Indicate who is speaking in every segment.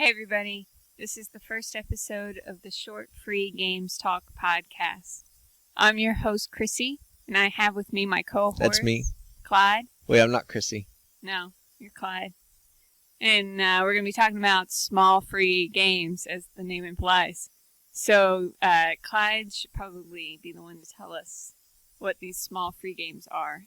Speaker 1: Hey everybody, this is the first episode of the Short Free Games Talk podcast. I'm your host, Chrissy, and I have with me my co-host,
Speaker 2: That's me.
Speaker 1: Clyde.
Speaker 2: Wait, I'm not Chrissy.
Speaker 1: No, you're Clyde. And we're going to be talking about small free games, as the name implies. So Clyde should probably be the one to tell us what these small free games are.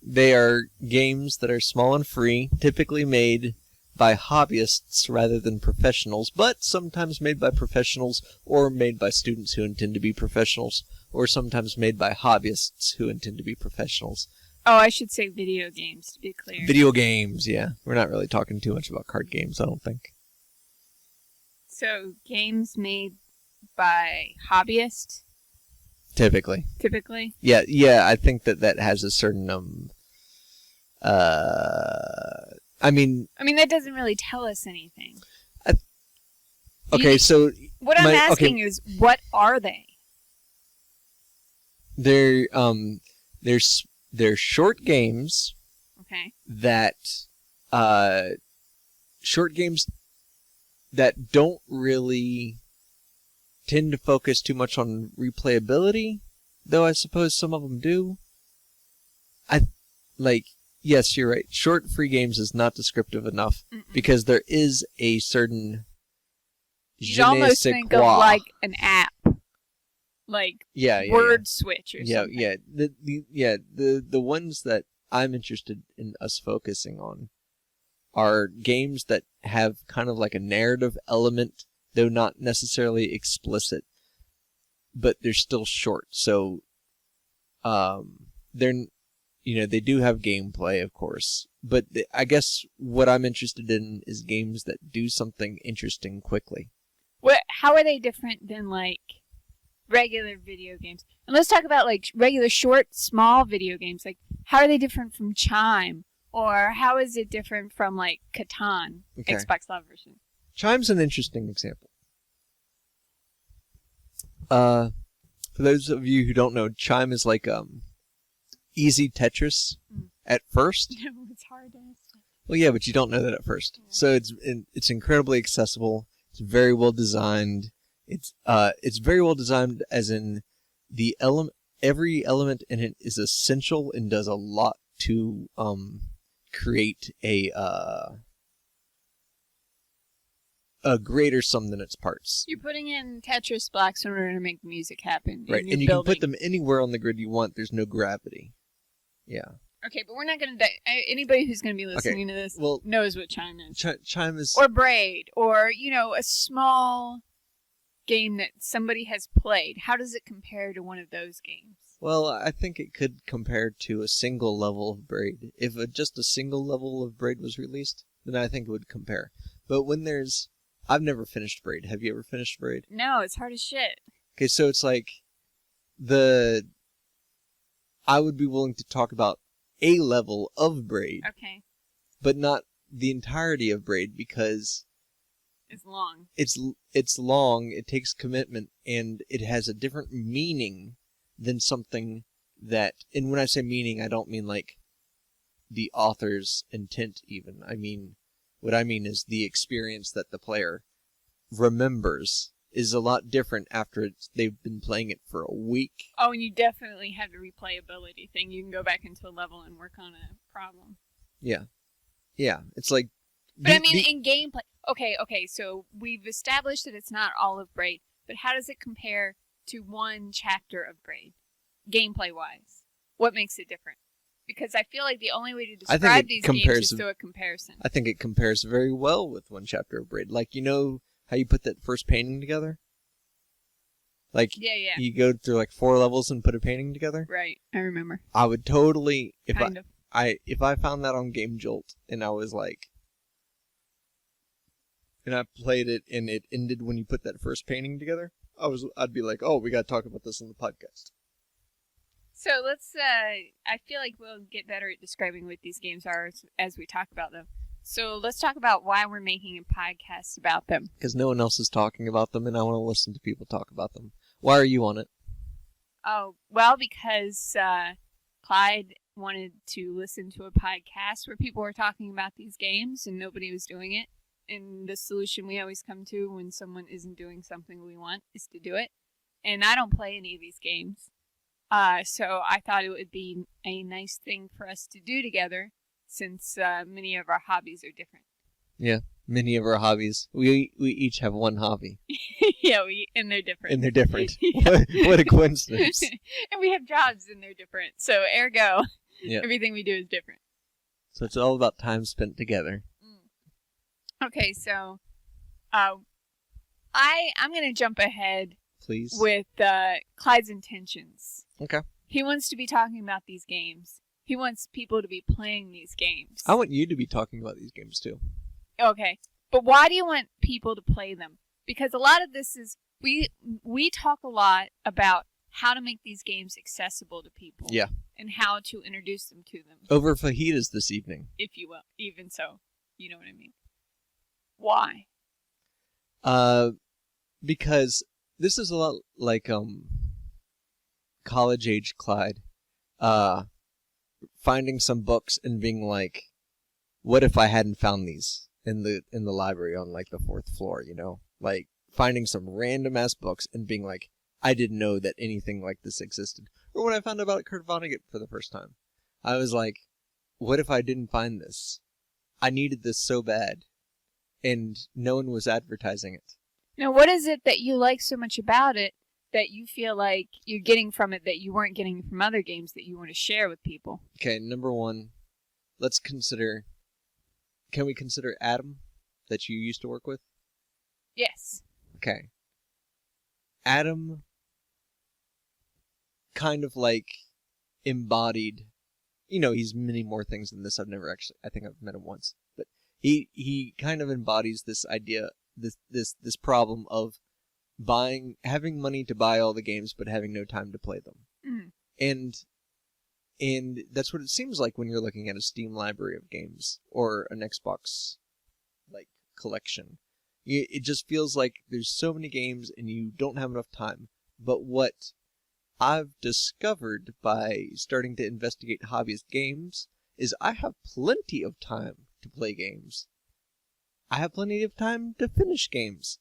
Speaker 2: They are games that are small and free, typically made by hobbyists rather than professionals, but sometimes made by professionals or made by students who intend to be professionals, or sometimes made by hobbyists who intend to be professionals.
Speaker 1: Oh, I should say video games, to be clear.
Speaker 2: Video games, yeah. We're not really talking too much about card games, I don't think.
Speaker 1: So, games made by hobbyists?
Speaker 2: Typically.
Speaker 1: Typically?
Speaker 2: Yeah, I think that has a certain, I mean,
Speaker 1: that doesn't really tell us anything.
Speaker 2: Okay, so
Speaker 1: what I'm asking is, what are they?
Speaker 2: They're short games.
Speaker 1: Okay.
Speaker 2: Short games that don't really tend to focus too much on replayability, though I suppose some of them do. Yes, you're right. Short free games is not descriptive enough because there is a certain
Speaker 1: you almost think of like an app, like Word Switch or something.
Speaker 2: The ones that I'm interested in us focusing on are games that have kind of like a narrative element, though not necessarily explicit, but they're still short. So, they do have gameplay, of course, but I guess what I'm interested in is games that do something interesting quickly.
Speaker 1: How are they different than, like, regular video games? And let's talk about, like, regular short, small video games. Like, how are they different from Chime? Or how is it different from, like, Catan, Xbox Live version?
Speaker 2: Chime's an interesting example. For those of you who don't know, Chime is like, easy Tetris at first.
Speaker 1: No, it's hard to understand.
Speaker 2: Well, yeah, but you don't know that at first. Yeah. So it's incredibly accessible. It's very well designed. It's very well designed, as in every element in it is essential and does a lot to create a greater sum than its parts.
Speaker 1: You're putting in Tetris blocks in order to make the music happen.
Speaker 2: Right, and you can put them anywhere on the grid you want. There's no gravity. Yeah.
Speaker 1: Okay, but we're not going to... Anybody who's going to be listening to this knows what Chime is.
Speaker 2: Chime is...
Speaker 1: Or Braid, or, a small game that somebody has played. How does it compare to one of those games?
Speaker 2: Well, I think it could compare to a single level of Braid. If just a single level of Braid was released, then I think it would compare. But when there's... I've never finished Braid. Have you ever finished Braid?
Speaker 1: No, it's hard as shit.
Speaker 2: Okay, so it's like I would be willing to talk about a level of Braid.
Speaker 1: Okay.
Speaker 2: But not the entirety of Braid because
Speaker 1: it's long.
Speaker 2: It's long, it takes commitment, and it has a different meaning than something that, and when I say meaning, I don't mean like the author's intent even. What I mean is the experience that the player remembers is a lot different after they've been playing it for a week.
Speaker 1: Oh, and you definitely have the replayability thing. You can go back into a level and work on a problem.
Speaker 2: Yeah. Yeah, it's like...
Speaker 1: But in gameplay... Okay, so we've established that it's not all of Braid, but how does it compare to one chapter of Braid, gameplay-wise? What makes it different? Because I feel like the only way to describe these games is through a comparison.
Speaker 2: I think it compares very well with one chapter of Braid. Like, how you put that first painting together? Like,
Speaker 1: yeah.
Speaker 2: You go through like 4 levels and put a painting together?
Speaker 1: Right, I remember.
Speaker 2: I would totally... If I found that on Game Jolt and I was like... And I played it and it ended when you put that first painting together, I'd be like, oh, we gotta talk about this on the podcast.
Speaker 1: So let's, I feel like we'll get better at describing what these games are as we talk about them. So let's talk about why we're making a podcast about them.
Speaker 2: Because no one else is talking about them and I want to listen to people talk about them. Why are you on it?
Speaker 1: Oh, well, because Clyde wanted to listen to a podcast where people were talking about these games and nobody was doing it. and the solution we always come to when someone isn't doing something we want is to do it. And I don't play any of these games. So I thought it would be a nice thing for us to do together since many of our hobbies are different.
Speaker 2: Yeah, many of our hobbies. We each have one hobby.
Speaker 1: Yeah, and they're different.
Speaker 2: And they're different. What a coincidence.
Speaker 1: And we have jobs and they're different. So ergo,
Speaker 2: Yeah.
Speaker 1: everything we do is different.
Speaker 2: So it's all about time spent together.
Speaker 1: Okay, so I'm going to jump ahead
Speaker 2: Please.
Speaker 1: with Clyde's intentions.
Speaker 2: Okay.
Speaker 1: He wants to be talking about these games. He wants people to be playing these games.
Speaker 2: I want you to be talking about these games too.
Speaker 1: Okay. But why do you want people to play them? Because a lot of this is, we talk a lot about how to make these games accessible to people.
Speaker 2: Yeah.
Speaker 1: And how to introduce them to them.
Speaker 2: Over fajitas this evening.
Speaker 1: If you will. Even so. You know what I mean. Why?
Speaker 2: Because this is a lot like college age Clyde finding some books and being like, what if I hadn't found these in the library on like the 4th floor, you know? Like finding some random ass books and being like, I didn't know that anything like this existed. Or when I found out about Kurt Vonnegut for the first time, I was like, what if I didn't find this? I needed this so bad. And no one was advertising it.
Speaker 1: Now, what is it that you like so much about it that you feel like you're getting from it that you weren't getting from other games that you want to share with people?
Speaker 2: Okay, number one, can we consider Adam that you used to work with?
Speaker 1: Yes.
Speaker 2: Okay. Adam kind of like embodied, he's many more things than this. I think I've met him once, but he kind of embodies this idea, this problem of having money to buy all the games but having no time to play them.
Speaker 1: Mm.
Speaker 2: And that's what it seems like when you're looking at a Steam library of games or an Xbox like collection. It just feels like there's so many games and you don't have enough time. But what I've discovered by starting to investigate hobbyist games is I have plenty of time to play games. I have plenty of time to finish games.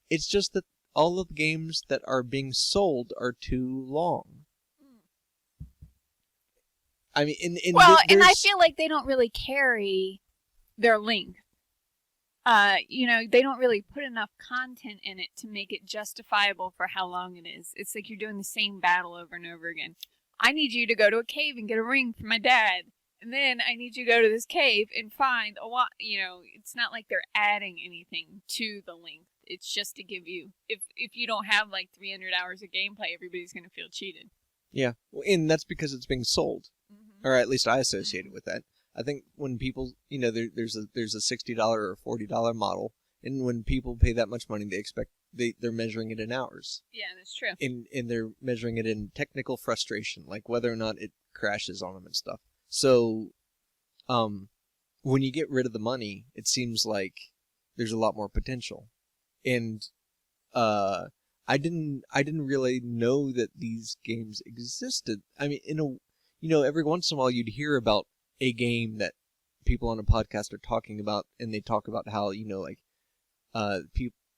Speaker 2: It's just that all of the games that are being sold are too long. I mean,
Speaker 1: and I feel like they don't really carry their length. They don't really put enough content in it to make it justifiable for how long it is. It's like you're doing the same battle over and over again. I need you to go to a cave and get a ring from my dad. And then I need you to go to this cave and find a lot. It's not like they're adding anything to the length. It's just to give you, if you don't have like 300 hours of gameplay, everybody's going to feel cheated.
Speaker 2: Yeah, and that's because it's being sold.
Speaker 1: Mm-hmm.
Speaker 2: Or at least I associate it with that. I think when people, there's a $60 or $40 model, and when people pay that much money, they're measuring it in hours.
Speaker 1: Yeah, that's true.
Speaker 2: And they're measuring it in technical frustration, like whether or not it crashes on them and stuff. So, when you get rid of the money, it seems like there's a lot more potential. And I didn't really know that these games existed. I mean, every once in a while you'd hear about a game that people on a podcast are talking about, and they talk about how,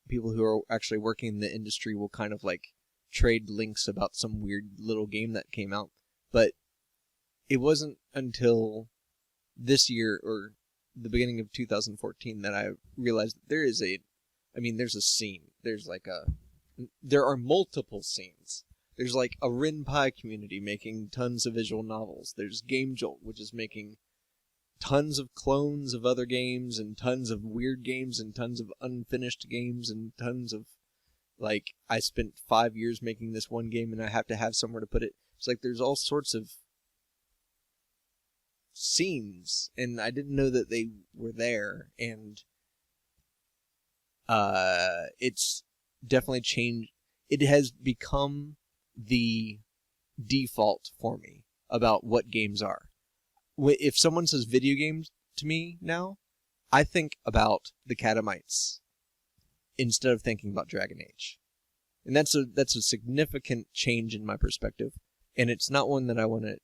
Speaker 2: people who are actually working in the industry will kind of like trade links about some weird little game that came out. But it wasn't until this year or the beginning of 2014 that I realized that there's a scene. There are multiple scenes. There's like a Ren'Py community making tons of visual novels. There's Game Jolt, which is making tons of clones of other games and tons of weird games and tons of unfinished games and tons of, like, I spent 5 years making this one game and I have to have somewhere to put it. It's like there's all sorts of scenes, and I didn't know that they were there, and it's definitely changed. It has become the default for me about what games are. If someone says video games to me now, I think about the Catamites instead of thinking about Dragon Age. And that's a significant change in my perspective. And it's not one that I want to,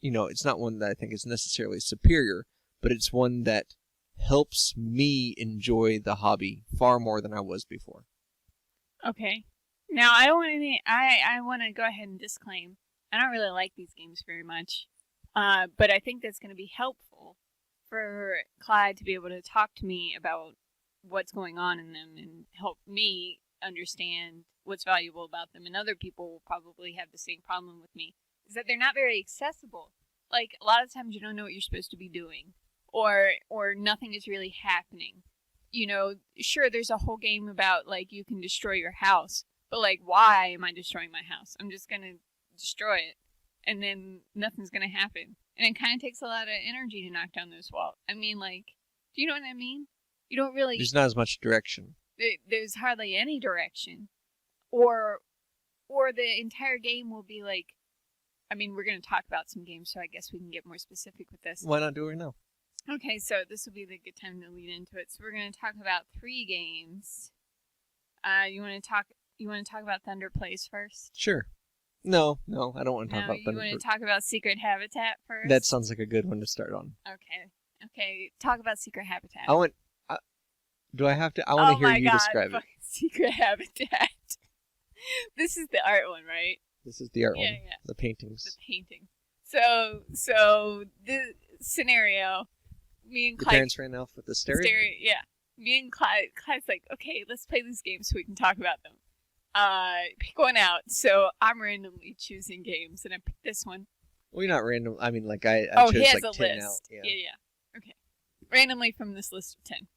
Speaker 2: it's not one that I think is necessarily superior, but it's one that helps me enjoy the hobby far more than I was before.
Speaker 1: Okay. Now, I don't want any. I want to go ahead and disclaim. I don't really like these games very much, but I think that's going to be helpful for Clyde to be able to talk to me about what's going on in them and help me understand what's valuable about them. And other people will probably have the same problem with me, is that they're not very accessible. Like, a lot of times you don't know what you're supposed to be doing, or nothing is really happening. You know, sure, there's a whole game about, like, you can destroy your house, but, like, why am I destroying my house? I'm just gonna destroy it, and then nothing's gonna happen. And it kind of takes a lot of energy to knock down those walls. I mean, like, do you know what I mean? You don't really...
Speaker 2: There's not as much direction.
Speaker 1: There's hardly any direction. Or the entire game will be like... I mean, we're going to talk about some games, so I guess we can get more specific with this.
Speaker 2: Why not do it right now?
Speaker 1: Okay, so this will be the good time to lead into it. So we're going to talk about 3 games. You want to talk about Thunder Plays first?
Speaker 2: Sure. No, I don't want to talk about Thunder.
Speaker 1: You want to talk about Secret Habitat first?
Speaker 2: That sounds like a good one to start on.
Speaker 1: Okay. Talk about Secret Habitat.
Speaker 2: Do I have to? I want to hear you describe it.
Speaker 1: Secret Habitat. This is the art one, right?
Speaker 2: This is the art one.
Speaker 1: Yeah.
Speaker 2: The paintings.
Speaker 1: The painting. So the scenario, me and Clyde...
Speaker 2: Your parents ran off with the stereo?
Speaker 1: Yeah. Me and Clyde's like, okay, let's play these games so we can talk about them. Pick one out. So I'm randomly choosing games, and I picked this one.
Speaker 2: Well, you're not random. I mean, like, I chose
Speaker 1: he has
Speaker 2: like
Speaker 1: a
Speaker 2: 10
Speaker 1: list.
Speaker 2: out.
Speaker 1: Yeah. Okay. Randomly from this list of 10.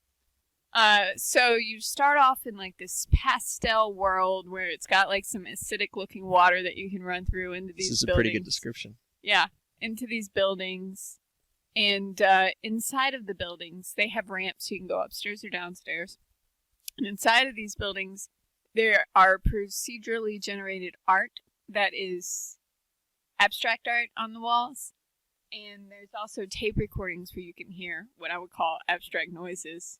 Speaker 1: So you start off in like this pastel world where it's got like some acidic looking water that you can run through into these buildings.
Speaker 2: This is a pretty good description.
Speaker 1: Yeah, into these buildings. And inside of the buildings, they have ramps. You can go upstairs or downstairs. And inside of these buildings, there are procedurally generated art that is abstract art on the walls. And there's also tape recordings where you can hear what I would call abstract noises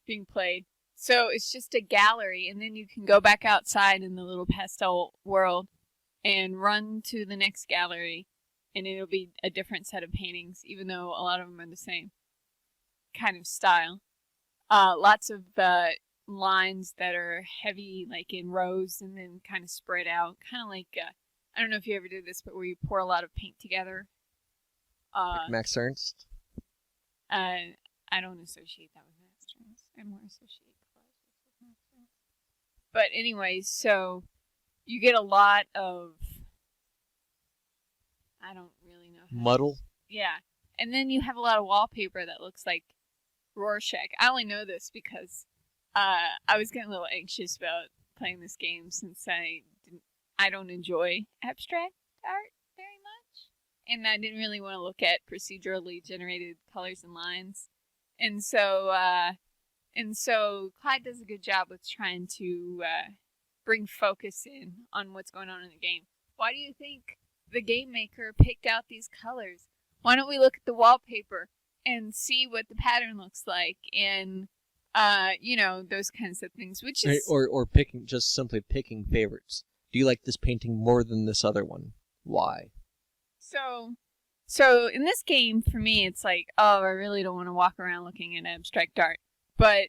Speaker 1: being played. So it's just a gallery, and then you can go back outside in the little pastel world and run to the next gallery, and it'll be a different set of paintings, even though a lot of them are the same kind of style. Lots of lines that are heavy, like in rows, and then kind of spread out, kind of like I don't know if you ever did this, but where you pour a lot of paint together.
Speaker 2: Like Max Ernst?
Speaker 1: I don't associate that with Max Ernst. I more associate collages with Max Ernst. But anyway, so you get a lot of... I don't really know how...
Speaker 2: Muddle?
Speaker 1: Yeah. And then you have a lot of wallpaper that looks like Rorschach. I only know this because I was getting a little anxious about playing this game since I don't enjoy abstract art very much. And I didn't really want to look at procedurally generated colors and lines. And so Clyde does a good job with trying to bring focus in on what's going on in the game. Why do you think the game maker picked out these colors? Why don't we look at the wallpaper and see what the pattern looks like and those kinds of things, which is
Speaker 2: or simply picking favorites. Do you like this painting more than this other one? Why?
Speaker 1: So in this game, for me, it's like, oh, I really don't want to walk around looking at abstract art. But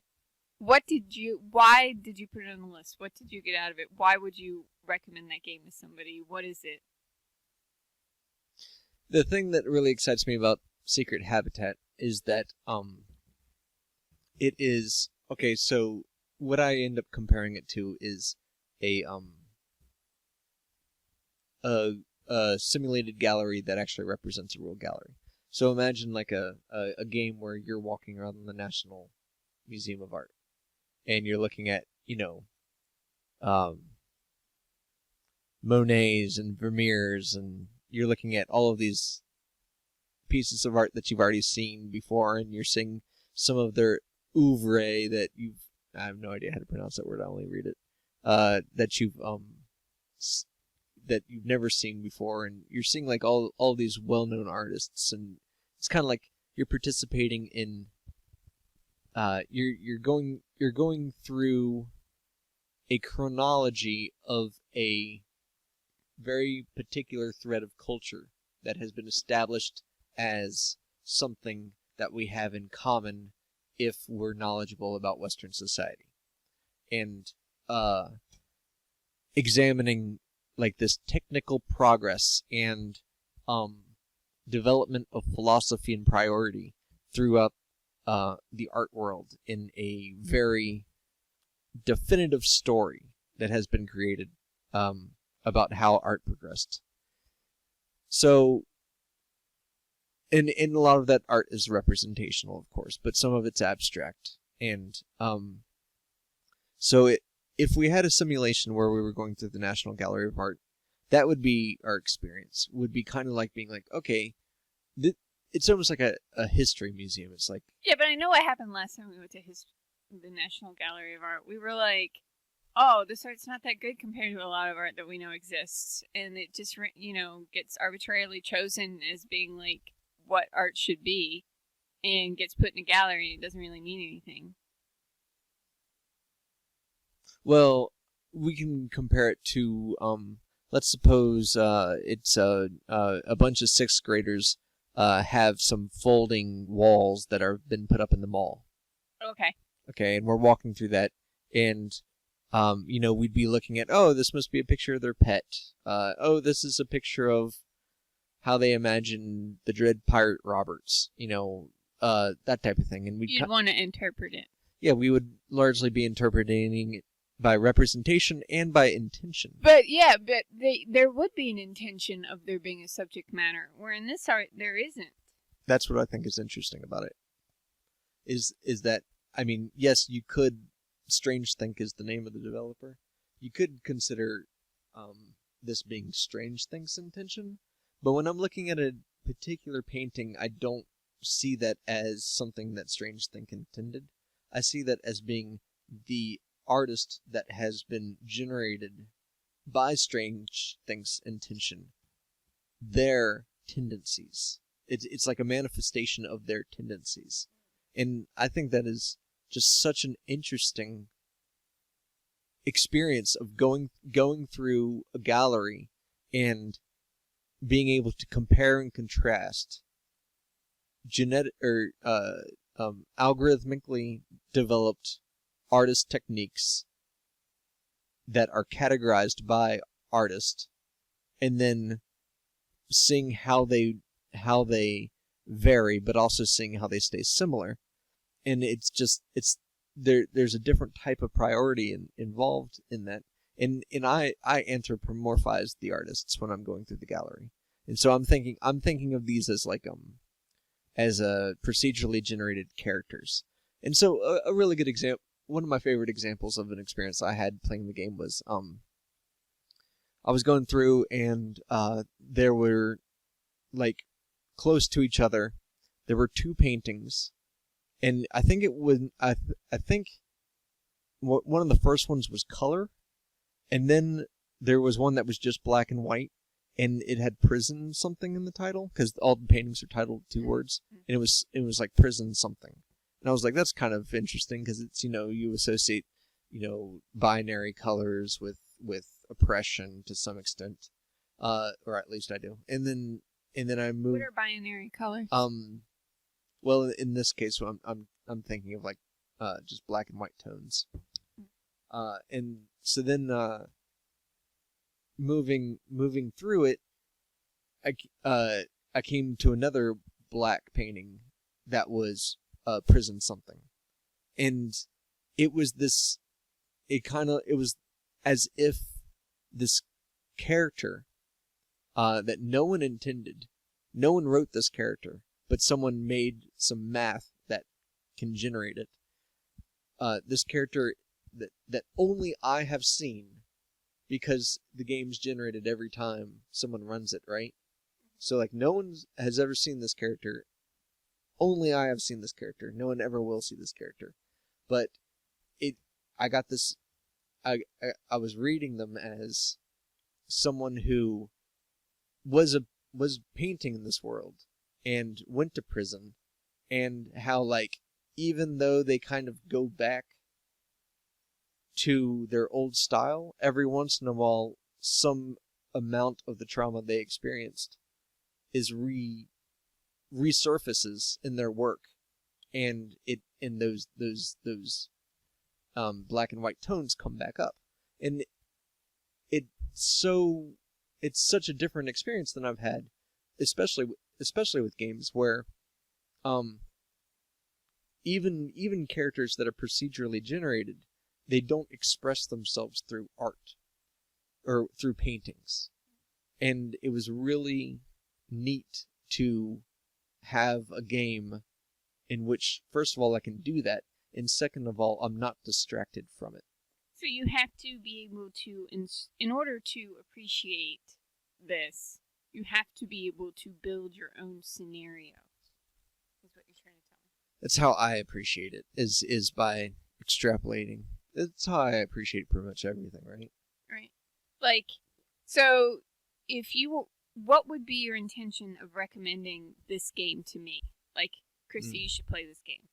Speaker 1: why did you put it on the list? What did you get out of it? Why would you recommend that game to somebody? What is it?
Speaker 2: The thing that really excites me about Secret Habitat is that it is okay. So what I end up comparing it to is a simulated gallery that actually represents a real gallery. So imagine like a game where you're walking around the National Museum of Art, and you're looking at Monets and Vermeers, and you're looking at all of these pieces of art that you've already seen before, and you're seeing some of their oeuvre that I have no idea how to pronounce that word, I only read it, that you've never seen before, and you're seeing like all these well-known artists, and it's kind of like you're participating in you're going through a chronology of a very particular thread of culture that has been established as something that we have in common if we're knowledgeable about Western society. And examining like this technical progress and development of philosophy and priority throughout the art world in a very definitive story that has been created about how art progressed. So, and a lot of that art is representational, of course, but some of it's abstract. And so if we had a simulation where we were going through the National Gallery of Art, that would be our experience. Would be kind of like being like, okay, it's almost like a history museum. It's like,
Speaker 1: yeah, but I know what happened last time we went to the National Gallery of Art. We were like, oh, this art's not that good compared to a lot of art that we know exists, and it just gets arbitrarily chosen as being like what art should be, and gets put in a gallery. And it doesn't really mean anything.
Speaker 2: well, we can compare it to let's suppose it's a bunch of sixth graders have some folding walls that are been put up in the mall.
Speaker 1: Okay.
Speaker 2: Okay, and we're walking through that, and we'd be looking at, oh, this must be a picture of their pet. Oh, this is a picture of how they imagine the Dread Pirate Roberts. That type of thing, and
Speaker 1: you'd want to interpret it.
Speaker 2: Yeah, we would largely be interpreting it by representation and by intention.
Speaker 1: But there would be an intention of there being a subject matter, where in this art there isn't.
Speaker 2: That's what I think is interesting about it. Is that, I mean, yes, you could, Strange Think is the name of the developer. You could consider this being Strange Think's intention, but when I'm looking at a particular painting, I don't see that as something that Strange Think intended. I see that as being the artist that has been generated by Strange Think's intention, their tendencies. It's like a manifestation of their tendencies. And I think that is just such an interesting experience of going through a gallery and being able to compare and contrast algorithmically developed artist techniques that are categorized by artist, and then seeing how they vary, but also seeing how they stay similar. And there's a different type of priority involved in that. And I anthropomorphize the artists when I'm going through the gallery. And so I'm thinking of these as like as procedurally generated characters. And so a really good example, one of my favorite examples of an experience I had playing the game was I was going through, and there were, like, close to each other, there were two paintings, and I think I think one of the first ones was color, and then there was one that was just black and white, and it had prison something in the title, because all the paintings are titled two words, and it was like prison something. And I was like, that's kind of interesting, because it's, you associate, binary colors with oppression to some extent, or at least I do. And then I moved.
Speaker 1: What are binary colors?
Speaker 2: Well, in this case, I'm thinking of like just black and white tones. And so then moving through it, I came to another black painting that was prison something, and it was this. It was as if this character that no one intended, no one wrote this character, but someone made some math that can generate it. This character that only I have seen, because the game's generated every time someone runs it, right? So like no one has ever seen this character. Only I have seen this character. No one ever will see this character. But I got this. I was reading them as someone who was painting in this world and went to prison, and how, like, even though they kind of go back to their old style, every once in a while some amount of the trauma they experienced is resurfaces in their work, and those black and white tones come back up, and it's such a different experience than I've had, especially with games where even characters that are procedurally generated, they don't express themselves through art or through paintings. And it was really neat to have a game in which, first of all, I can do that, and second of all, I'm not distracted from it.
Speaker 1: So you have to be able to, in order to appreciate this, you have to be able to build your own scenarios. Is what you're trying to tell me.
Speaker 2: That's how I appreciate it, is by extrapolating. That's how I appreciate pretty much everything, right?
Speaker 1: Right. Like, so what would be your intention of recommending this game to me? Like, Chrissy, you should play this game.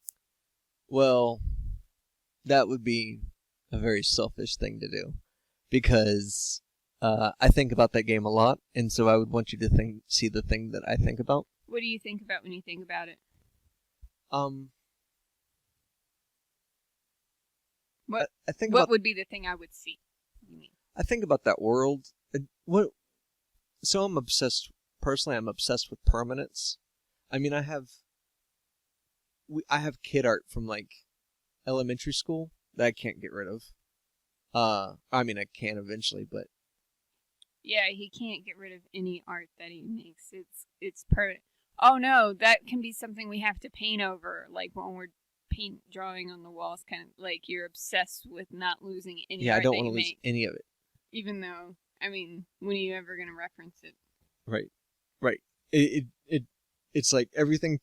Speaker 2: Well, that would be a very selfish thing to do, because I think about that game a lot, and so I would want you to see the thing that I think about.
Speaker 1: What do you think about when you think about it? What would be the thing I would see? You mean?
Speaker 2: I think about that world. So I'm obsessed. Personally, I'm obsessed with permanence. I mean, I have kid art from like elementary school that I can't get rid of. I mean, I can eventually, but
Speaker 1: yeah, he can't get rid of any art that he makes. It's permanent. Oh no, that can be something we have to paint over, like when we're drawing on the walls, kind of like you're obsessed with not losing any art.
Speaker 2: Yeah, I don't
Speaker 1: want
Speaker 2: to lose any of it.
Speaker 1: Even though, I mean, when are you ever going to reference it?
Speaker 2: Right. It's like everything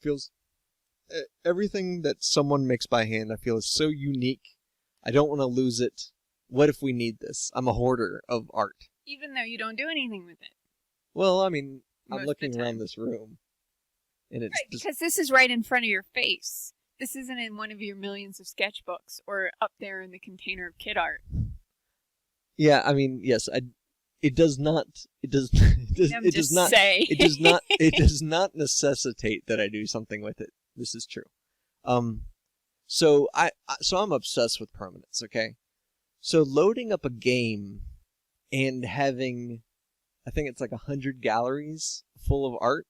Speaker 2: that someone makes by hand, I feel is so unique. I don't want to lose it. What if we need this? I'm a hoarder of art.
Speaker 1: Even though you don't do anything with it.
Speaker 2: Well, I mean, I'm looking around this room, and it's
Speaker 1: right, because this is right in front of your face. This isn't in one of your millions of sketchbooks or up there in the container of kid art.
Speaker 2: Yeah, I mean, yes, it does not necessitate that I do something with it. This is true. So I'm obsessed with permanence, okay? So loading up a game and having, I think it's like 100 galleries full of art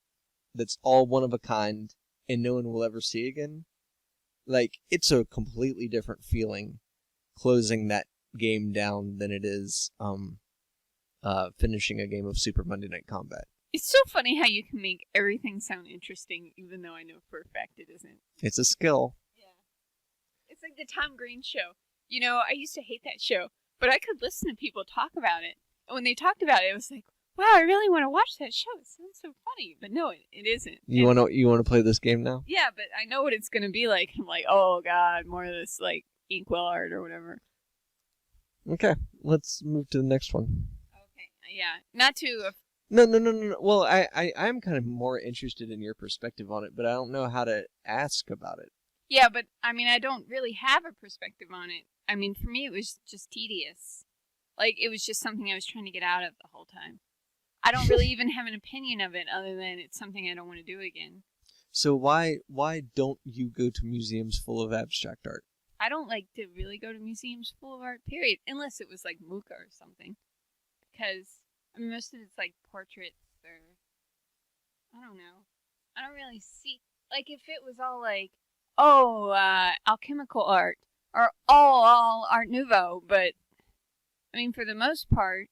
Speaker 2: that's all one of a kind and no one will ever see again. Like, it's a completely different feeling closing that game down than it is finishing a game of Super Monday Night Combat.
Speaker 1: It's so funny how you can make everything sound interesting, even though I know for a fact it isn't.
Speaker 2: It's a skill.
Speaker 1: Yeah. It's like the Tom Green show. You know, I used to hate that show, but I could listen to people talk about it. And when they talked about it, it was like, wow, I really want to watch that show. It sounds so funny. But no, it isn't. You want
Speaker 2: to play this game now?
Speaker 1: Yeah, but I know what it's going to be like. I'm like, oh, God, more of this, like, inkwell art or whatever.
Speaker 2: Okay, let's move to the next one.
Speaker 1: Okay, yeah. Not to...
Speaker 2: No. Well, I'm kind of more interested in your perspective on it, but I don't know how to ask about it.
Speaker 1: Yeah, but, I mean, I don't really have a perspective on it. I mean, for me, it was just tedious. Like, it was just something I was trying to get out of the whole time. I don't really even have an opinion of it other than it's something I don't want to do again.
Speaker 2: So why don't you go to museums full of abstract art?
Speaker 1: I don't like to really go to museums full of art, period. Unless it was like Muka or something. Because, I mean, most of it's like portraits or... I don't know. I don't really see... Like, if it was all like, alchemical art, or all Art Nouveau, but, I mean, for the most part,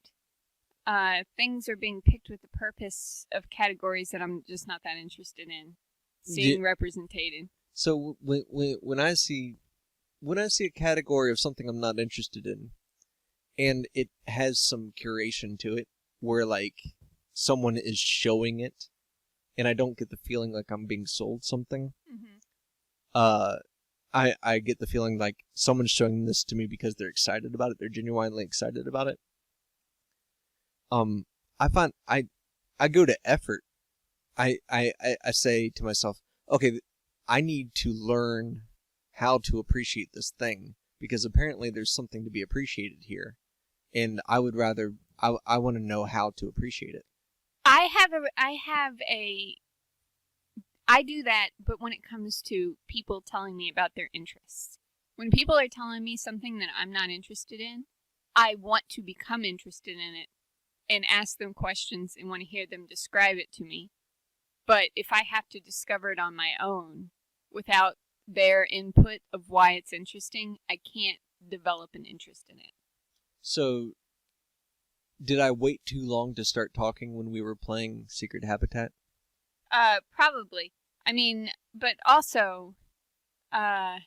Speaker 1: things are being picked with the purpose of categories that I'm just not that interested in seeing represented.
Speaker 2: So when I see a category of something I'm not interested in, and it has some curation to it, where like someone is showing it, and I don't get the feeling like I'm being sold something. Mm-hmm. I get the feeling like someone's showing this to me because they're excited about it. They're genuinely excited about it. I find I go to effort. I say to myself, okay, I need to learn how to appreciate this thing because apparently there's something to be appreciated here, and I would rather I want to know how to appreciate it.
Speaker 1: I I do that, but when it comes to people telling me about their interests. When people are telling me something that I'm not interested in, I want to become interested in it and ask them questions and want to hear them describe it to me. But if I have to discover it on my own without their input of why it's interesting, I can't develop an interest in it.
Speaker 2: So, did I wait too long to start talking when we were playing Secret Habitat?
Speaker 1: Probably. I mean, but also, I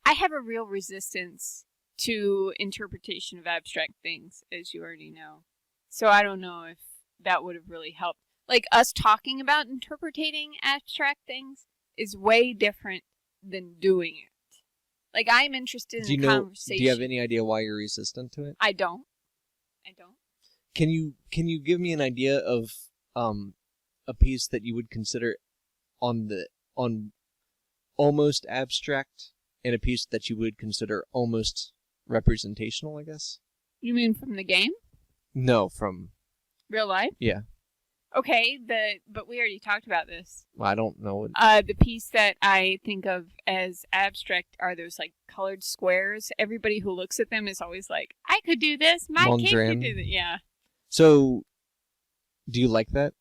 Speaker 1: have a real resistance to interpretation of abstract things, as you already know. So I don't know if that would have really helped. Like, us talking about interpreting abstract things is way different than doing it. Like, I'm interested in a conversation.
Speaker 2: Do you have any idea why you're resistant to it?
Speaker 1: I don't.
Speaker 2: Can you give me an idea of a piece that you would consider on almost abstract and a piece that you would consider almost representational, I guess?
Speaker 1: You mean from the game?
Speaker 2: No, from
Speaker 1: real life?
Speaker 2: Yeah.
Speaker 1: Okay, but we already talked about this.
Speaker 2: Well, I don't know.
Speaker 1: The piece that I think of as abstract are those like colored squares. Everybody who looks at them is always like, I could do this. My kid could do that. Yeah.
Speaker 2: So, do you like that?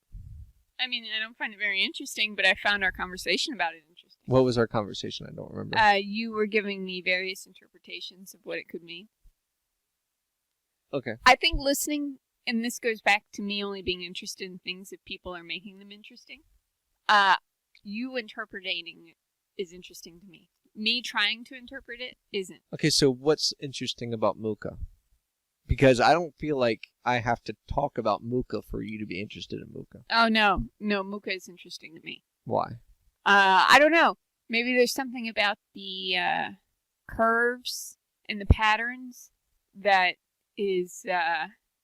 Speaker 1: I mean, I don't find it very interesting, but I found our conversation about it interesting.
Speaker 2: What was our conversation? I don't remember.
Speaker 1: You were giving me various interpretations of what it could mean.
Speaker 2: Okay.
Speaker 1: I think listening, and this goes back to me only being interested in things if people are making them interesting. You interpreting is interesting to me. Me trying to interpret it isn't.
Speaker 2: Okay, so what's interesting about Mooka? Because I don't feel like I have to talk about Mooka for you to be interested in Mooka.
Speaker 1: Oh, no. No, Mooka is interesting to me.
Speaker 2: Why?
Speaker 1: I don't know. Maybe there's something about the curves and the patterns that is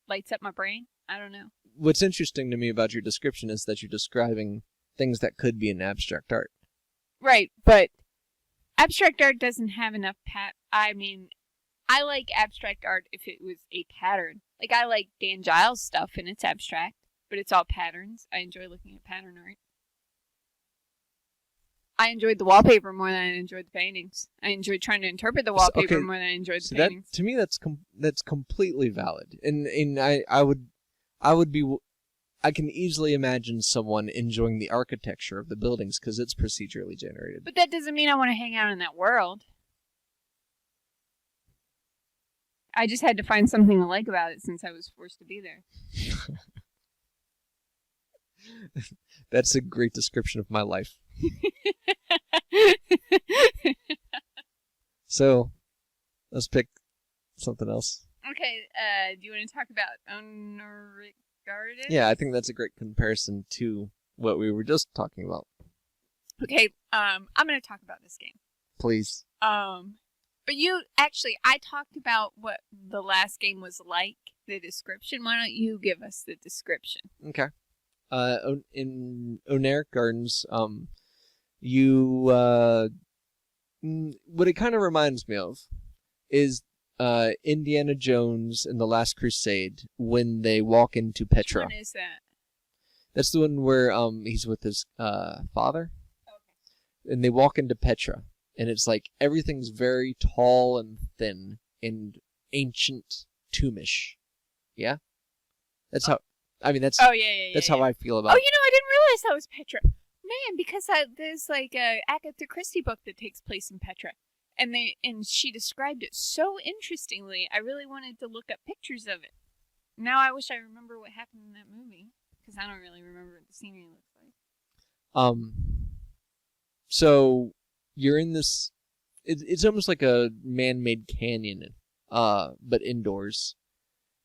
Speaker 1: lights up my brain. I don't know.
Speaker 2: What's interesting to me about your description is that you're describing things that could be in abstract art.
Speaker 1: Right, but abstract art doesn't have enough I mean, I like abstract art if it was a pattern. Like, I like Dan Giles' stuff, and it's abstract, but it's all patterns. I enjoy looking at pattern art. I enjoyed the wallpaper more than I enjoyed the paintings. I enjoyed trying to interpret the wallpaper more than I enjoyed the paintings.
Speaker 2: To me, that's completely valid, and I can easily imagine someone enjoying the architecture of the buildings because it's procedurally generated.
Speaker 1: But that doesn't mean I want to hang out in that world. I just had to find something to like about it since I was forced to be there.
Speaker 2: That's a great description of my life. So, let's pick something else.
Speaker 1: Okay, do you want to talk about unregarded?
Speaker 2: Yeah, I think that's a great comparison to what we were just talking about.
Speaker 1: Okay, I'm going to talk about this game.
Speaker 2: Please.
Speaker 1: But I talked about what the last game was like, the description. Why don't you give us the description?
Speaker 2: Okay. In Oneric Gardens, what it kind of reminds me of is Indiana Jones in The Last Crusade when they walk into Petra.
Speaker 1: Which one is that?
Speaker 2: That's the one where he's with his father. Okay. And they walk into Petra. And it's like everything's very tall and thin and ancient tombish. Yeah? That's how that's that's how I feel about it.
Speaker 1: Oh, I didn't realize that was Petra. Man, because there's like a Agatha Christie book that takes place in Petra. And she described it so interestingly. I really wanted to look up pictures of it. Now I wish I remember what happened in that movie because I don't really remember what the scenery looks like.
Speaker 2: So you're in this. It's almost like a man-made canyon, but indoors,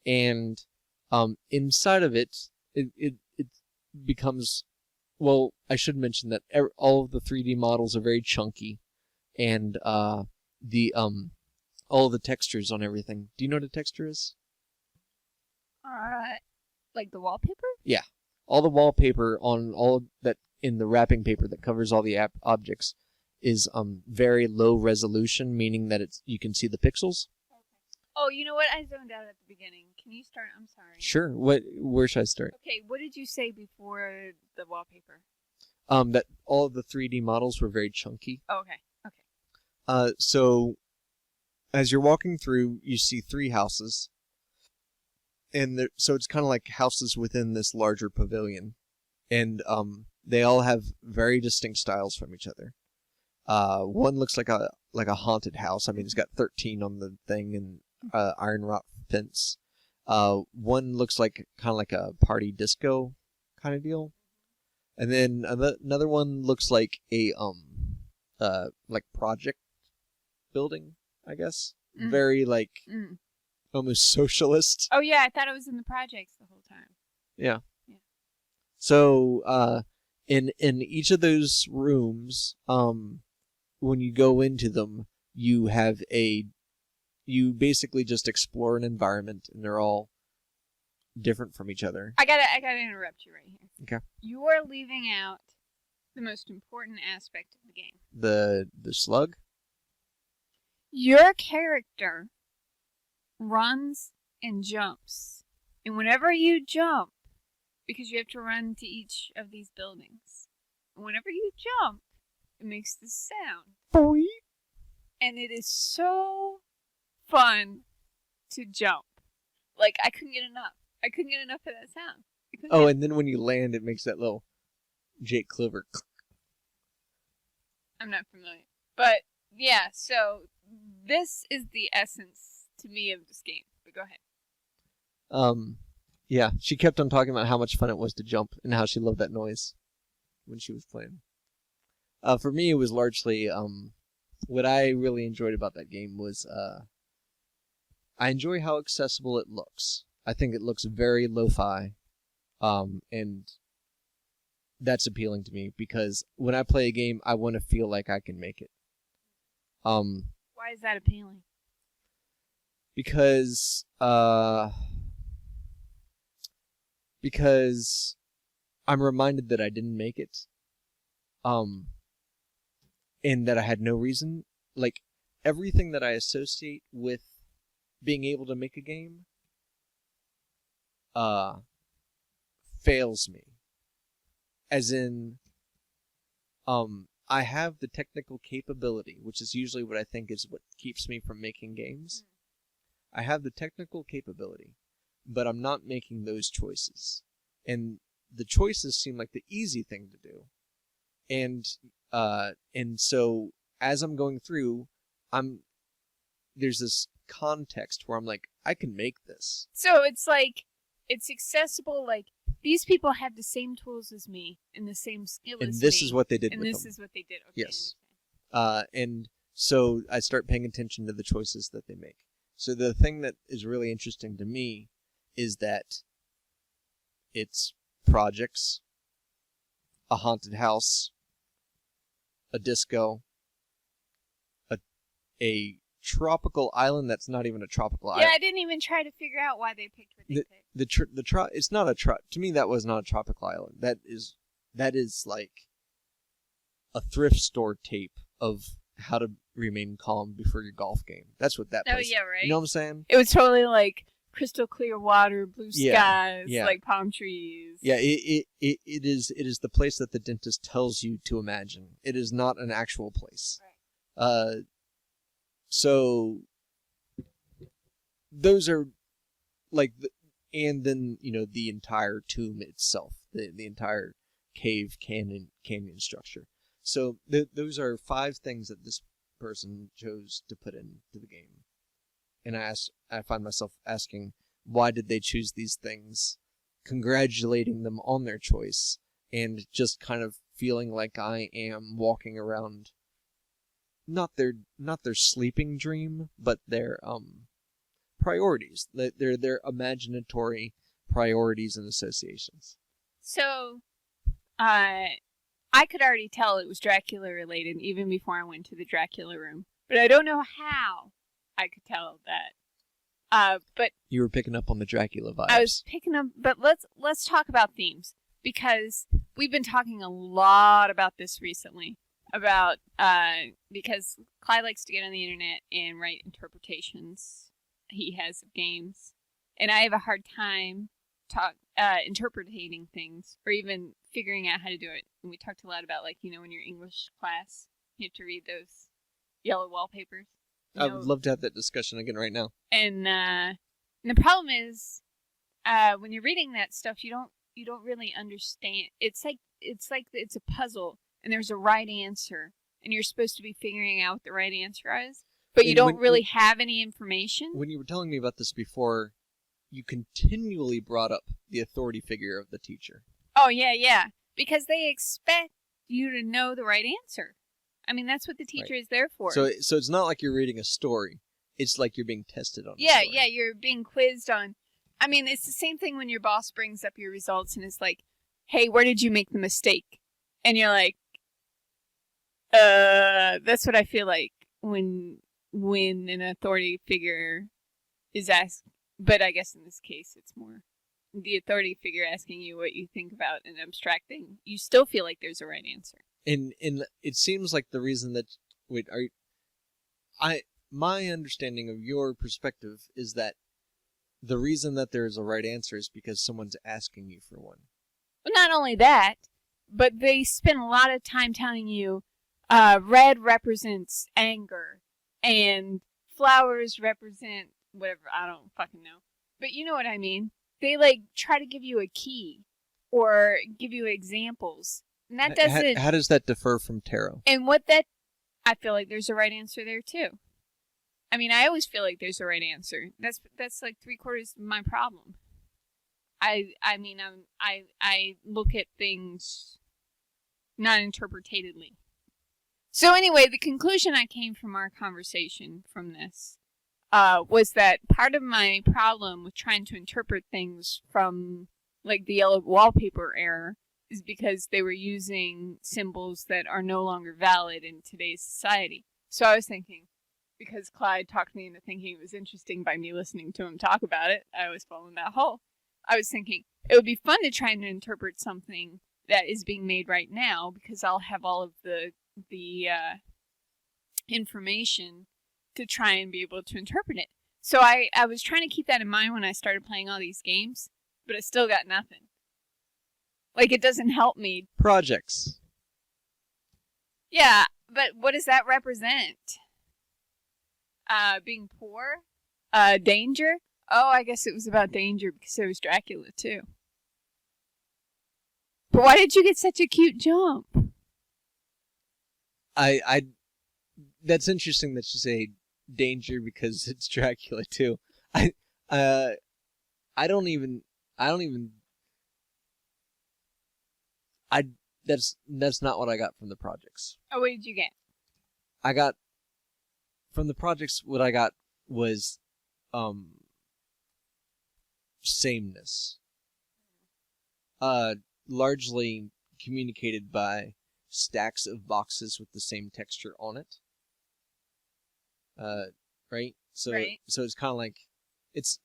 Speaker 2: and inside of it becomes. Well, I should mention that all of the 3D models are very chunky, and all the textures on everything. Do you know what a texture is?
Speaker 1: Like the wallpaper?
Speaker 2: Yeah, all the wallpaper on all that in the wrapping paper that covers all the objects is very low resolution, meaning that you can see the pixels.
Speaker 1: Okay. Oh, you know what? I zoned out at the beginning. Can you start? I'm sorry.
Speaker 2: Sure. Where should I start?
Speaker 1: Okay, what did you say before the wallpaper?
Speaker 2: That all of the 3D models were very chunky.
Speaker 1: Oh, okay.
Speaker 2: So as you're walking through, you see 3 houses, and so it's kind of like houses within this larger pavilion, and they all have very distinct styles from each other. One looks like a haunted house. I mean, it's got 13 on the thing and iron rod fence. One looks like kind of like a party disco kind of deal, and then another one looks like a like project building, I guess. Very like almost socialist.
Speaker 1: Oh yeah, I thought it was in the projects the whole time.
Speaker 2: Yeah. So in each of those rooms, when you go into them, you basically just explore an environment, and they're all different from each other.
Speaker 1: I gotta interrupt you right here.
Speaker 2: Okay.
Speaker 1: You are leaving out the most important aspect of the game.
Speaker 2: The slug?
Speaker 1: Your character runs and jumps. And whenever you jump, because you have to run to each of these buildings, whenever you jump, it makes this sound.
Speaker 2: Boing.
Speaker 1: And it is so fun to jump. Like, I couldn't get enough. I couldn't get enough of that sound.
Speaker 2: And then when you land, it makes that little Jake Clover.
Speaker 1: I'm not familiar. But, yeah, so this is the essence to me of this game. But go ahead.
Speaker 2: Yeah, she kept on talking about how much fun it was to jump and how she loved that noise when she was playing. For me, it was largely, what I really enjoyed about that game was, I enjoy how accessible it looks. I think it looks very lo-fi, and that's appealing to me because when I play a game, I want to feel like I can make it.
Speaker 1: Why is that appealing?
Speaker 2: Because I'm reminded that I didn't make it, and that I had no reason. Like, everything that I associate with being able to make a game fails me. As in, I have the technical capability, which is usually what I think is what keeps me from making games. I have the technical capability, but I'm not making those choices. And the choices seem like the easy thing to do. And so as I'm going through, there's this context where I'm like, I can make this.
Speaker 1: So it's like, it's accessible, like, these people have the same tools as me and the same skill as me.
Speaker 2: And this is what they did
Speaker 1: and
Speaker 2: with
Speaker 1: this
Speaker 2: them.
Speaker 1: is what they did. Okay,
Speaker 2: Yes. And so I start paying attention to the choices that they make. So the thing that is really interesting to me is that it's projects, a haunted house, a disco, a tropical island that's not even a tropical island.
Speaker 1: Yeah, I didn't even try to figure out why they picked what they picked.
Speaker 2: It's not to me that was not a tropical island. That is like a thrift store tape of how to remain calm before your golf game. That's what that place.
Speaker 1: Oh yeah, right.
Speaker 2: You know what I'm saying?
Speaker 1: It was totally like crystal clear water, blue skies,
Speaker 2: yeah.
Speaker 1: like palm trees.
Speaker 2: Yeah, it is the place that the dentist tells you to imagine. It is not an actual place.
Speaker 1: Right.
Speaker 2: So those are like, and then the entire tomb itself, the entire cave canyon structure. So those are 5 things that this person chose to put into the game, and I find myself asking, why did they choose these things? Congratulating them on their choice, and just kind of feeling like I am walking around. Not their sleeping dream, but their priorities. Their imaginatory priorities and associations.
Speaker 1: So, I could already tell it was Dracula related even before I went to the Dracula room, but I don't know how I could tell that. But
Speaker 2: you were picking up on the Dracula vibes.
Speaker 1: I was picking up, but let's talk about themes, because we've been talking a lot about this recently. Because Clyde likes to get on the internet and write interpretations he has of games, and I have a hard time interpreting things or even figuring out how to do it. And we talked a lot about, like, in your English class, you have to read those yellow wallpapers.
Speaker 2: I would love to have that discussion again right now.
Speaker 1: And the problem is, when you're reading that stuff, you don't really understand. It's like it's a puzzle, and there's a right answer, and you're supposed to be figuring out what the right answer is, but you don't really have any information.
Speaker 2: When you were telling me about this before, you continually brought up the authority figure of the teacher.
Speaker 1: Oh, yeah. Because they expect you to know the right answer. I mean, that's what the teacher is there for.
Speaker 2: So it's not like you're reading a story. It's like you're being tested on a story.
Speaker 1: Yeah, you're being quizzed on. I mean, it's the same thing when your boss brings up your results and is like, hey, where did you make the mistake? And you're like, that's what I feel like when an authority figure is asked. But I guess in this case, it's more the authority figure asking you what you think about an abstract thing. You still feel like there's a right answer.
Speaker 2: And it seems like the reason that my understanding of your perspective is that the reason that there is a right answer is because someone's asking you for one.
Speaker 1: Well, not only that, but they spend a lot of time telling you red represents anger and flowers represent whatever. I don't fucking know. But you know what I mean. They try to give you a key or give you examples. And that doesn't...
Speaker 2: How does that differ from tarot?
Speaker 1: And I feel like there's a right answer there too. I mean, I always feel like there's a right answer. That's like 3/4 of my problem. I mean, I look at things not interpretatedly. So anyway, the conclusion I came from our conversation from this was that part of my problem with trying to interpret things from like the yellow wallpaper era is because they were using symbols that are no longer valid in today's society. So I was thinking, because Clyde talked me into thinking it was interesting by me listening to him talk about it, I was following that hole. I was thinking it would be fun to try and interpret something that is being made right now because I'll have all of the information to try and be able to interpret it. So I was trying to keep that in mind when I started playing all these games, but I still got nothing. Like, it doesn't help me.
Speaker 2: Projects.
Speaker 1: Yeah, but what does that represent? Being poor? Danger? Oh, I guess it was about danger because it was Dracula, too. But why did you get such a cute jump?
Speaker 2: That's interesting that you say danger because it's Dracula, too. That's not what I got from the projects.
Speaker 1: Oh, what did you get?
Speaker 2: I got from the projects what I got was sameness. Largely communicated by stacks of boxes with the same texture on it. Right? So it's kind of like it's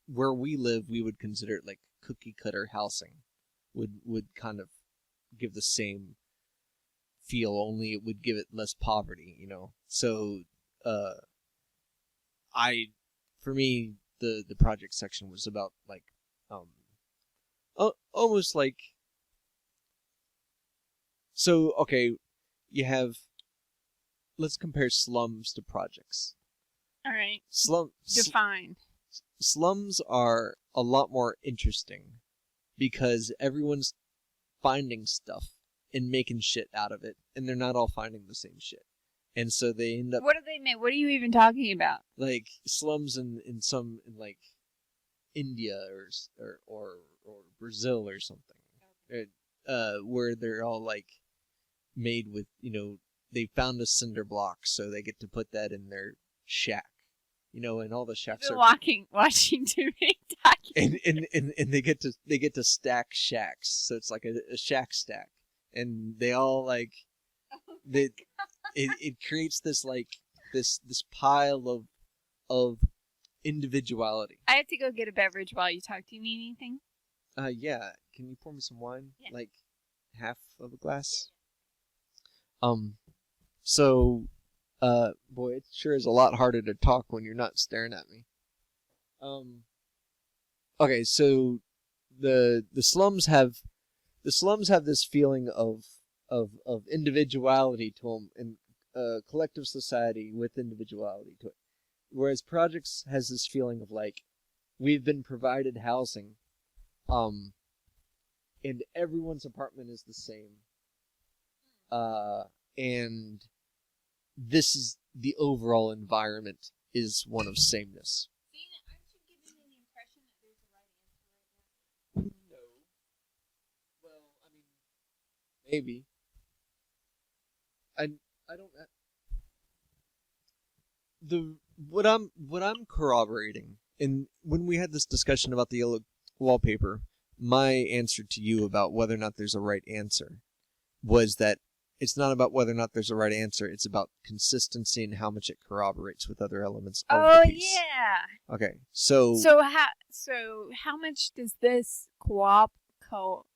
Speaker 2: where we live we would consider it like cookie cutter housing. Would kind of give the same feel, only it would give it less poverty, So, for me, the project section was about like, almost like. So okay, you have. Let's compare slums to projects.
Speaker 1: All right.
Speaker 2: Define. Slums are a lot more interesting because everyone's finding stuff and making shit out of it, and they're not all finding the same shit. And so they end up...
Speaker 1: What do they make? What are you even talking about?
Speaker 2: Like, slums in like, India or Brazil or something. Where they're all, like, made with, they found a cinder block, so they get to put that in their shack. And all the shacks are
Speaker 1: watching too many documentaries.
Speaker 2: And they get to stack shacks, so it's like a shack stack, and they all like it creates this like this pile of individuality.
Speaker 1: I have to go get a beverage while you talk. Do you need anything?
Speaker 2: Yeah. Can you pour me some wine?
Speaker 1: Yeah.
Speaker 2: Like half of a glass. Yeah. So. Boy, it sure is a lot harder to talk when you're not staring at me. okay, so the slums have this feeling of individuality to them, and collective society with individuality to it. Whereas projects has this feeling of like, we've been provided housing, and everyone's apartment is the same, and this is the overall environment is one of sameness.
Speaker 1: Aren't you giving me the impression that there's a right answer right now?
Speaker 2: No. Well, I mean, maybe. I don't. What I'm corroborating, and when we had this discussion about the yellow wallpaper, my answer to you about whether or not there's a right answer was that it's not about whether or not there's a right answer. It's about consistency and how much it corroborates with other elements of the piece.
Speaker 1: Yeah.
Speaker 2: Okay, so
Speaker 1: how much does this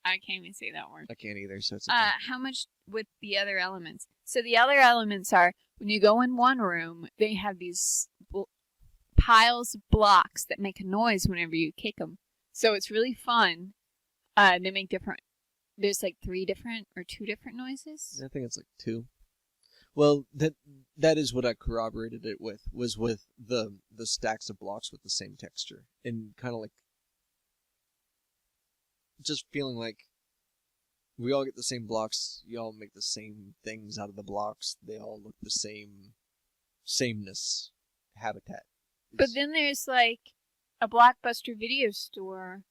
Speaker 1: I can't even say that word.
Speaker 2: I can't either. So it's okay.
Speaker 1: How much with the other elements? So the other elements are, when you go in one room, they have these piles of blocks that make a noise whenever you kick them. So it's really fun. They make different. There's like 3 different or 2 different noises.
Speaker 2: I think it's like 2. Well, that is what I corroborated it with, was with the stacks of blocks with the same texture, and kind of like just feeling like we all get the same blocks, you all make the same things out of the blocks, they all look the sameness habitat.
Speaker 1: But then there's like a Blockbuster video store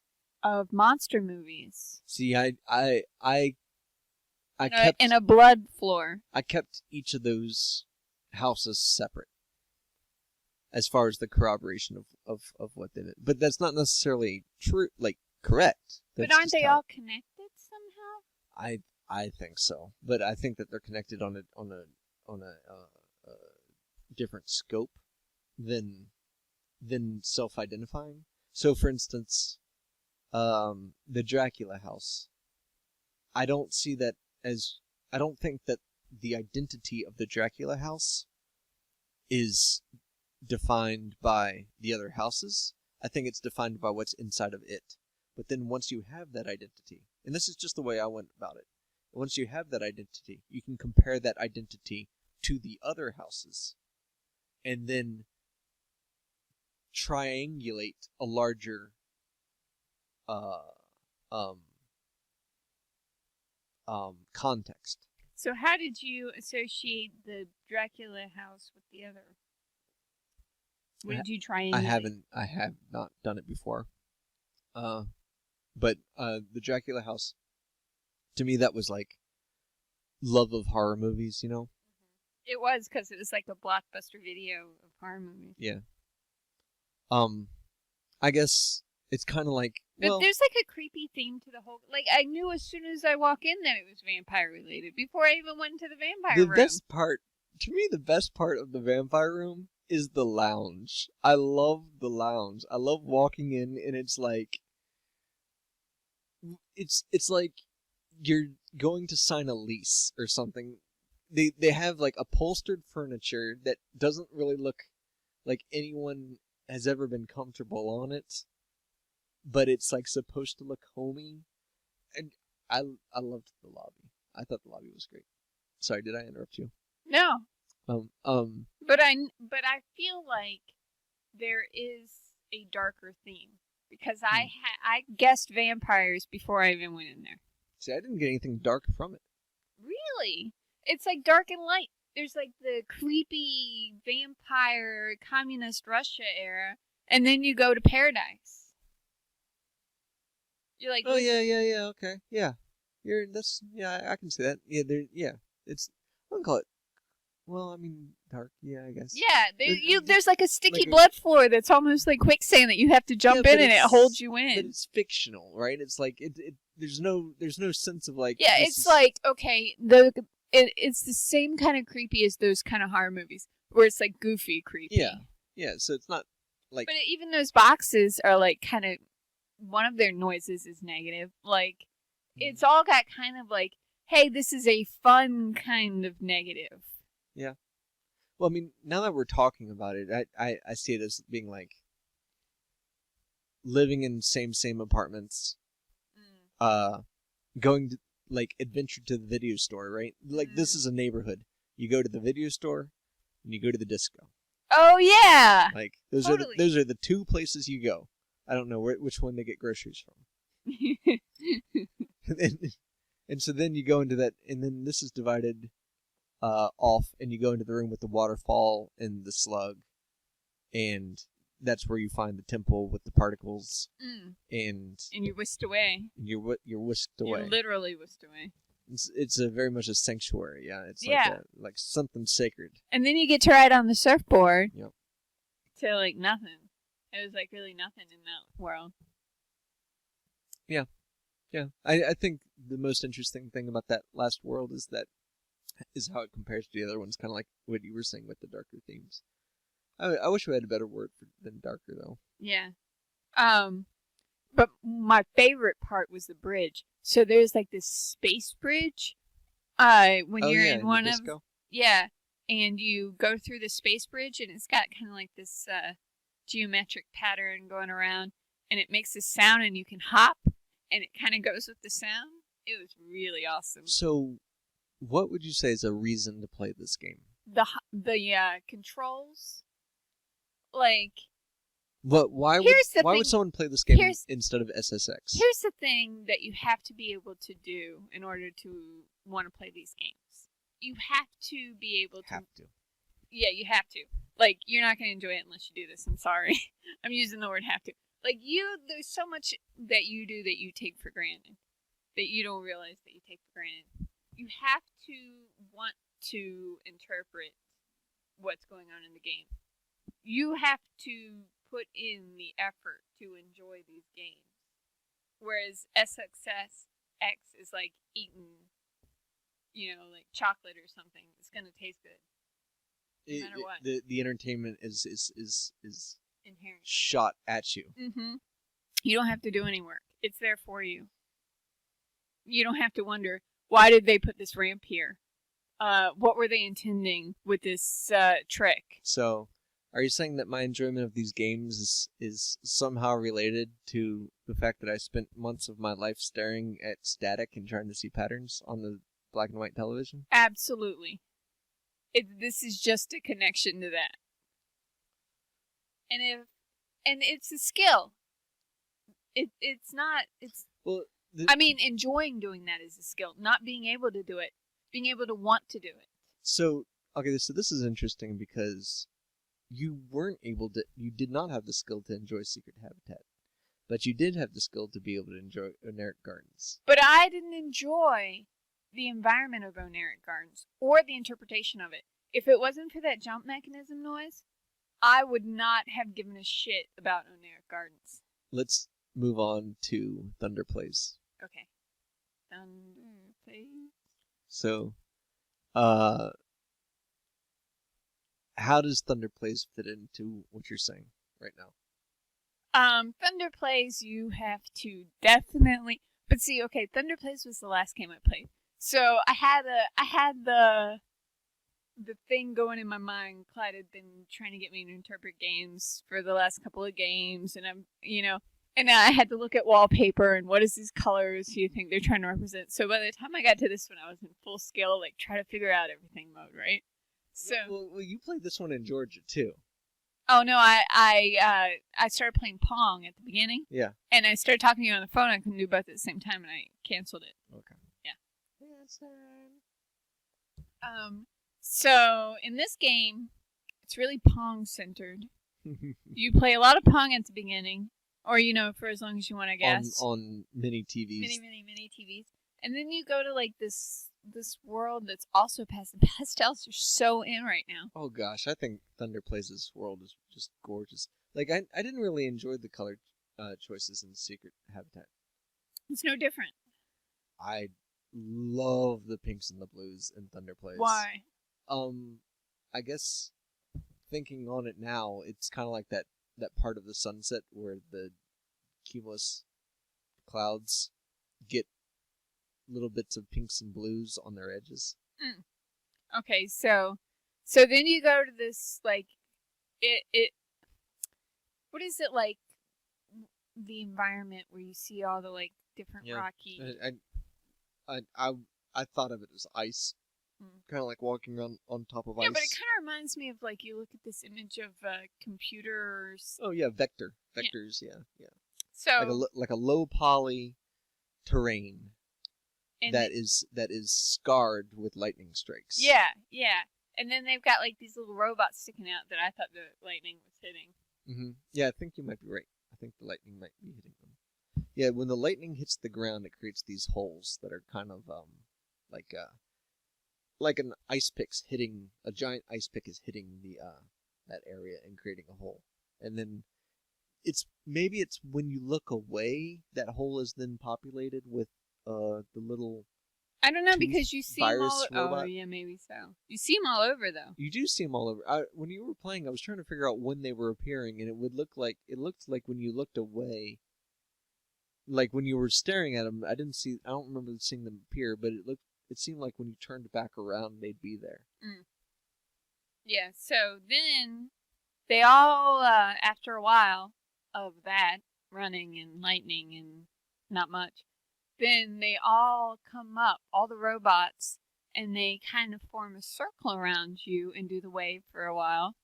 Speaker 1: of monster movies.
Speaker 2: See, I kept
Speaker 1: in a blood floor.
Speaker 2: I kept each of those houses separate as far as the corroboration of what they did. But that's not necessarily true, like correct. That's
Speaker 1: but aren't they all connected somehow?
Speaker 2: I think so, but I think that they're connected on a different scope than self-identifying. So, for instance, the Dracula house. I don't think that the identity of the Dracula house is defined by the other houses. I think it's defined by what's inside of it. But then once you have that identity, and this is just the way I went about it, once you have that identity, you can compare that identity to the other houses, and then triangulate a larger context.
Speaker 1: So how did you associate the Dracula house with the other? What did you triangulate?
Speaker 2: I have not done it before. But the Dracula house, to me, that was like love of horror movies, you know?
Speaker 1: It was, because it was like a Blockbuster video of horror movies.
Speaker 2: Yeah. I guess it's kind of like,
Speaker 1: but there's like a creepy theme to the whole. Like, I knew as soon as I walk in that it was vampire related before I even went into the vampire room.
Speaker 2: The best part of the vampire room is the lounge. I love the lounge. I love walking in, and it's like you're going to sign a lease or something. They have like upholstered furniture that doesn't really look like anyone has ever been comfortable on it, but it's like supposed to look homey, and I loved the lobby. I thought the lobby was great. Sorry, did I interrupt you?
Speaker 1: No.
Speaker 2: But
Speaker 1: I feel like there is a darker theme, because I guessed vampires before I even went in there.
Speaker 2: See, I didn't get anything dark from it.
Speaker 1: Really? It's like dark and light. There's like the creepy vampire communist Russia era, and then you go to paradise. You're like,
Speaker 2: oh yeah, okay, yeah. I can see that. Yeah, it's I don't call it. Well, I mean, dark. Yeah, I guess.
Speaker 1: Yeah, there's like a sticky blood floor that's almost like quicksand that you have to jump in, and it holds you in.
Speaker 2: But it's fictional, right? It's like there's no sense of like.
Speaker 1: Yeah, it's like, okay, it's the same kind of creepy as those kind of horror movies where it's like goofy creepy.
Speaker 2: Yeah. So it's not like.
Speaker 1: But even those boxes are like kind of, one of their noises is negative. Like, it's all got kind of like, hey, this is a fun kind of negative.
Speaker 2: Yeah. Well, I mean, now that we're talking about it, I see it as being like living in same apartments, going to like adventure to the video store, right? Like this is a neighborhood. You go to the video store and you go to the disco.
Speaker 1: Oh yeah.
Speaker 2: Like those
Speaker 1: Totally.
Speaker 2: are the two places you go. I don't know which one they get groceries from. and so then you go into that, and then this is divided off, and you go into the room with the waterfall and the slug, and that's where you find the temple with the particles, and
Speaker 1: you're whisked away.
Speaker 2: You're whisked away.
Speaker 1: You're literally whisked away.
Speaker 2: It's a very much a sanctuary. Yeah, it's like something sacred.
Speaker 1: And then you get to ride on the surfboard.
Speaker 2: Yep.
Speaker 1: To like nothing. It was like really nothing in that world.
Speaker 2: Yeah. I think the most interesting thing about that last world is how it compares to the other ones. Kind of like what you were saying with the darker themes. I wish we had a better word than darker though.
Speaker 1: Yeah. But my favorite part was the bridge. So there's like this space bridge. When you're in one of and you go through the space bridge, and it's got kind of like this geometric pattern going around, and it makes a sound, and you can hop, and it kind of goes with the sound. It was really awesome.
Speaker 2: So, what would you say is a reason to play this game?
Speaker 1: The controls, like.
Speaker 2: Why would someone play this game instead of SSX?
Speaker 1: Here's the thing that you have to be able to do in order to want to play these games. You have to be able to. Yeah, you have to. Like, you're not going to enjoy it unless you do this. I'm sorry. I'm using the word have to. Like, there's so much that you do that you take for granted. That you don't realize that you take for granted. You have to want to interpret what's going on in the game. You have to put in the effort to enjoy these games. Whereas SXS is like eating, like chocolate or something. It's going to taste good. No matter what.
Speaker 2: The entertainment is
Speaker 1: inherent.
Speaker 2: Shot at you.
Speaker 1: Mm-hmm. You don't have to do any work. It's there for you. You don't have to wonder, why did they put this ramp here? What were they intending with this trick?
Speaker 2: So, are you saying that my enjoyment of these games is somehow related to the fact that I spent months of my life staring at static and trying to see patterns on the black and white television?
Speaker 1: Absolutely. This is just a connection to that. And it's a skill. It's not. Enjoying doing that is a skill. Not being able to do it, being able to want to do it.
Speaker 2: So this is interesting because you did not have the skill to enjoy Secret Habitat, but you did have the skill to be able to enjoy Oneric Gardens.
Speaker 1: But I didn't enjoy the environment of Oneric Gardens or the interpretation of it. If it wasn't for that jump mechanism noise, I would not have given a shit about Oneric Gardens.
Speaker 2: Let's move on to Thunder Plays.
Speaker 1: Okay. Thunder Plays.
Speaker 2: So, how does Thunder Plays fit into what you're saying right now?
Speaker 1: Thunder Plays, you have to definitely. But see, okay, Thunder Plays was the last game I played, so I had the thing going in my mind. Clyde had been trying to get me to interpret games for the last couple of games, and and I had to look at wallpaper and what is these colors you think they're trying to represent. So by the time I got to this one, I was in full scale, like try to figure out everything mode, right? So
Speaker 2: well, you played this one in Georgia too.
Speaker 1: Oh no, I started playing Pong at the beginning.
Speaker 2: Yeah.
Speaker 1: And I started talking to you on the phone. I couldn't do both at the same time, and I canceled it.
Speaker 2: Okay.
Speaker 1: Yeah. So in this game, it's really Pong centered. You play a lot of Pong at the beginning, or for as long as you want, I guess.
Speaker 2: On mini TVs.
Speaker 1: Mini TVs, and then you go to like this world that's also pastel. Pastels are so in right now.
Speaker 2: Oh gosh, I think Thunder Plays' world is just gorgeous. Like I didn't really enjoy the color choices in Secret Habitat.
Speaker 1: It's no different.
Speaker 2: I love the pinks and the blues in Thunder Plays.
Speaker 1: Why?
Speaker 2: I guess thinking on it now, it's kind of like that part of the sunset where the cumulus clouds get little bits of pinks and blues on their edges.
Speaker 1: Okay, so then you go to this, like, it what is it like? the environment where you see all the like different
Speaker 2: Yeah.
Speaker 1: rocky.
Speaker 2: I thought of it as ice, kind of like walking around on top of
Speaker 1: Yeah,
Speaker 2: ice.
Speaker 1: but it kind of reminds me of like you look at this image of computers.
Speaker 2: Oh yeah, vectors. Yeah.
Speaker 1: So
Speaker 2: Like a low poly terrain
Speaker 1: and
Speaker 2: that is scarred with lightning strikes.
Speaker 1: yeah, and then they've got like these little robots sticking out that I thought the lightning was hitting.
Speaker 2: Yeah, I think you might be right. I think the lightning might be hitting them. Yeah, when the lightning hits the ground, it creates these holes that are kind of like an ice pick's hitting a giant ice pick is hitting the that area and creating a hole, and then it's when you look away that hole is then populated with the little.
Speaker 1: I don't know because you see them all.
Speaker 2: Robot.
Speaker 1: Oh yeah, maybe so. You see them all over though.
Speaker 2: You do see them all over. When you were playing, I was trying to figure out when they were appearing, and it looked like when you looked away, like when you were staring at them. I don't remember seeing them appear, but it seemed like when you turned back around, they'd be there.
Speaker 1: Yeah. So then they all, after a while of that running and lightning and not much, then they all come up, all the robots, and they kind of form a circle around you and do the wave for a while.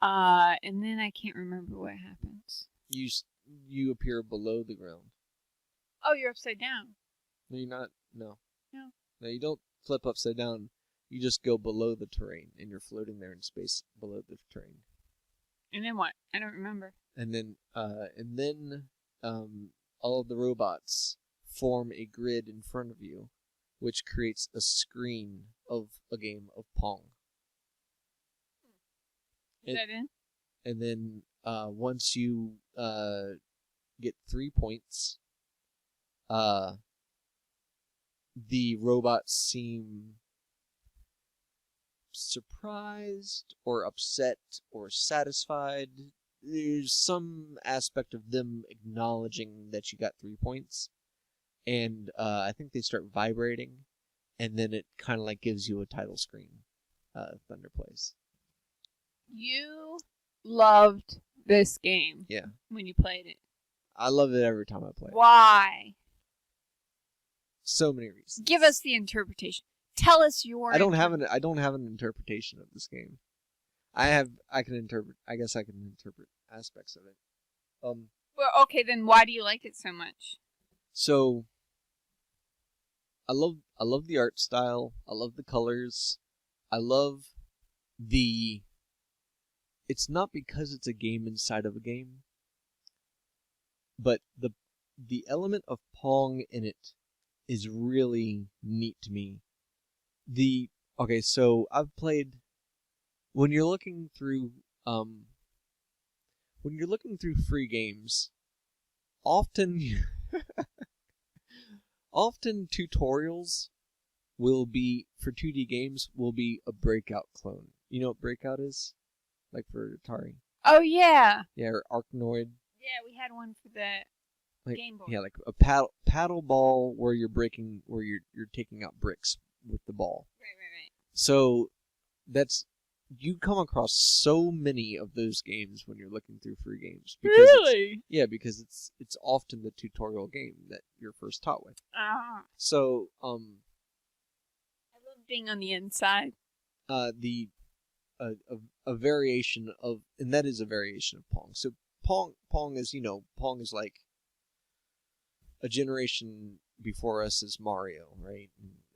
Speaker 1: And then I can't remember what happens.
Speaker 2: You appear below the ground.
Speaker 1: Oh, you're upside down.
Speaker 2: No, you're not. No.
Speaker 1: No.
Speaker 2: No, you don't flip upside down. You just go below the terrain, and you're floating there in space below the terrain.
Speaker 1: And then what? I don't remember.
Speaker 2: And then all of the robots form a grid in front of you, which creates a screen of a game of Pong.
Speaker 1: Is that in?
Speaker 2: And then once you get 3 points, the robots seem surprised or upset or satisfied. There's some aspect of them acknowledging that you got 3 points. And I think they start vibrating, and then it kind of like gives you a title screen. Thunder plays.
Speaker 1: You loved this game.
Speaker 2: Yeah.
Speaker 1: When you played it.
Speaker 2: I love it every time I play it.
Speaker 1: Why?
Speaker 2: So many reasons.
Speaker 1: Give us the interpretation. Tell us your.
Speaker 2: I don't have an interpretation of this game. I can interpret aspects of it.
Speaker 1: Well, okay, then why do you like it so much?
Speaker 2: So I love the art style. I love the colors. I love the. It's not because it's a game inside of a game, but the element of Pong in it is really neat to me. So I've played when you're looking through free games, often tutorials will be for 2D games will be a Breakout clone. You know what Breakout is? Like for Atari.
Speaker 1: Oh yeah.
Speaker 2: Yeah, or Arkanoid.
Speaker 1: Yeah, we had one for the Game Boy.
Speaker 2: Yeah, like a paddle ball where you're taking out bricks with the ball.
Speaker 1: Right.
Speaker 2: So you come across so many of those games when you're looking through free games.
Speaker 1: Really?
Speaker 2: Yeah, because it's often the tutorial game that you're first taught with. So
Speaker 1: I love being on the inside.
Speaker 2: A variation of, and that is a variation of Pong. So Pong is like a generation before us is Mario, right?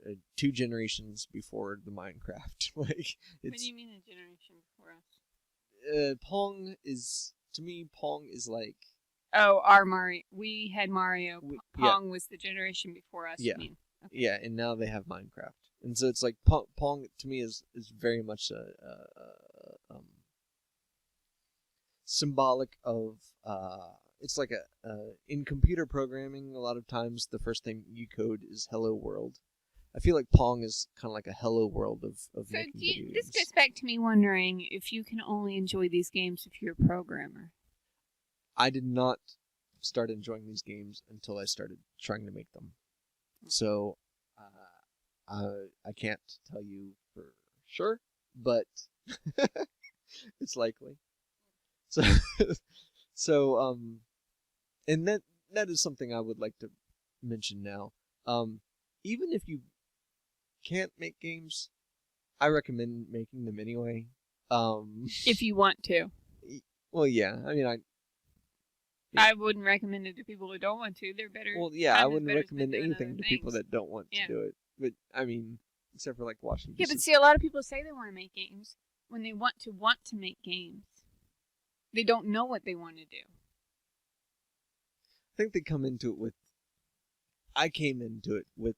Speaker 2: And 2 generations before the Minecraft. Like,
Speaker 1: what do you mean a generation before us?
Speaker 2: Pong is like.
Speaker 1: Oh, our Mario. We had Mario. Pong
Speaker 2: Yeah.
Speaker 1: was the generation before us.
Speaker 2: Yeah.
Speaker 1: You mean? Okay.
Speaker 2: Yeah, and now they have Minecraft, and so it's like Pong to me is very much symbolic of it's like in computer programming, a lot of times the first thing you code is hello world. I feel like Pong is kind of like a hello world of
Speaker 1: So
Speaker 2: making video
Speaker 1: this
Speaker 2: games.
Speaker 1: goes back to me wondering if you can only enjoy these games if you're a programmer.
Speaker 2: I did not start enjoying these games until I started trying to make them. So I can't tell you for sure, but it's likely. So And that is something I would like to mention now. Even if you can't make games, I recommend making them anyway.
Speaker 1: If you want to.
Speaker 2: Well, yeah. I mean,
Speaker 1: I wouldn't recommend it to people who don't want to. They're better.
Speaker 2: well, yeah. I wouldn't
Speaker 1: better
Speaker 2: recommend
Speaker 1: spent doing
Speaker 2: anything
Speaker 1: other
Speaker 2: to people
Speaker 1: things.
Speaker 2: that don't want
Speaker 1: Yeah.
Speaker 2: to do it. But I mean, except for like watching.
Speaker 1: Yeah, but see, a lot of people say they want to make games when they want to make games. They don't know what they want to do.
Speaker 2: I think they come into it with. I came into it with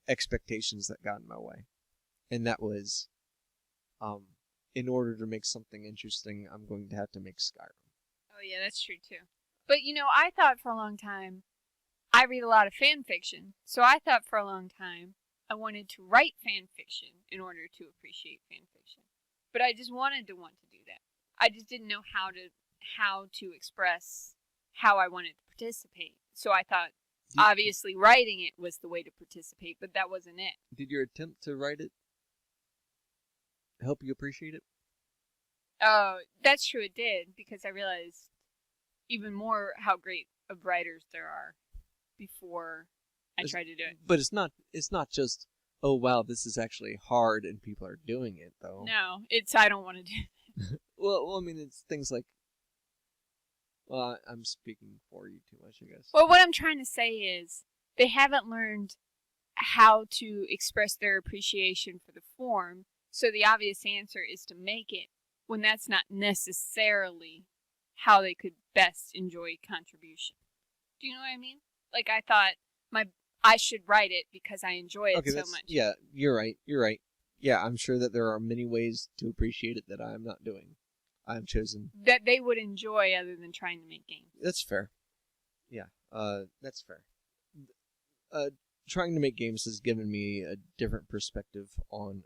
Speaker 2: expectations that got in my way, and that was, in order to make something interesting, I'm going to have to make Skyrim.
Speaker 1: Oh yeah, that's true too. But I thought for a long time, I read a lot of fan fiction, so I thought for a long time I wanted to write fan fiction in order to appreciate fan fiction. But I just want to do that. I just didn't know how to express how I wanted to participate. So I thought obviously writing it was the way to participate, but that wasn't it.
Speaker 2: Did your attempt to write it help you appreciate it?
Speaker 1: Oh, that's true. It did, because I realized even more how great of writers there are before I tried to do it.
Speaker 2: But it's not just, oh wow, this is actually hard and people are doing it though.
Speaker 1: No, it's I don't want to do it.
Speaker 2: Well, I mean, it's things like. Well, I'm speaking for you too much, I guess.
Speaker 1: Well, what I'm trying to say is they haven't learned how to express their appreciation for the form, so the obvious answer is to make it, when that's not necessarily how they could best enjoy contribution. Do you know what I mean? Like, I thought I should write it because I enjoy it so much.
Speaker 2: Yeah, you're right. Yeah, I'm sure that there are many ways to appreciate it that I'm not doing. I've chosen
Speaker 1: that they would enjoy other than trying to make games.
Speaker 2: That's fair. Yeah, that's fair. Trying to make games has given me a different perspective on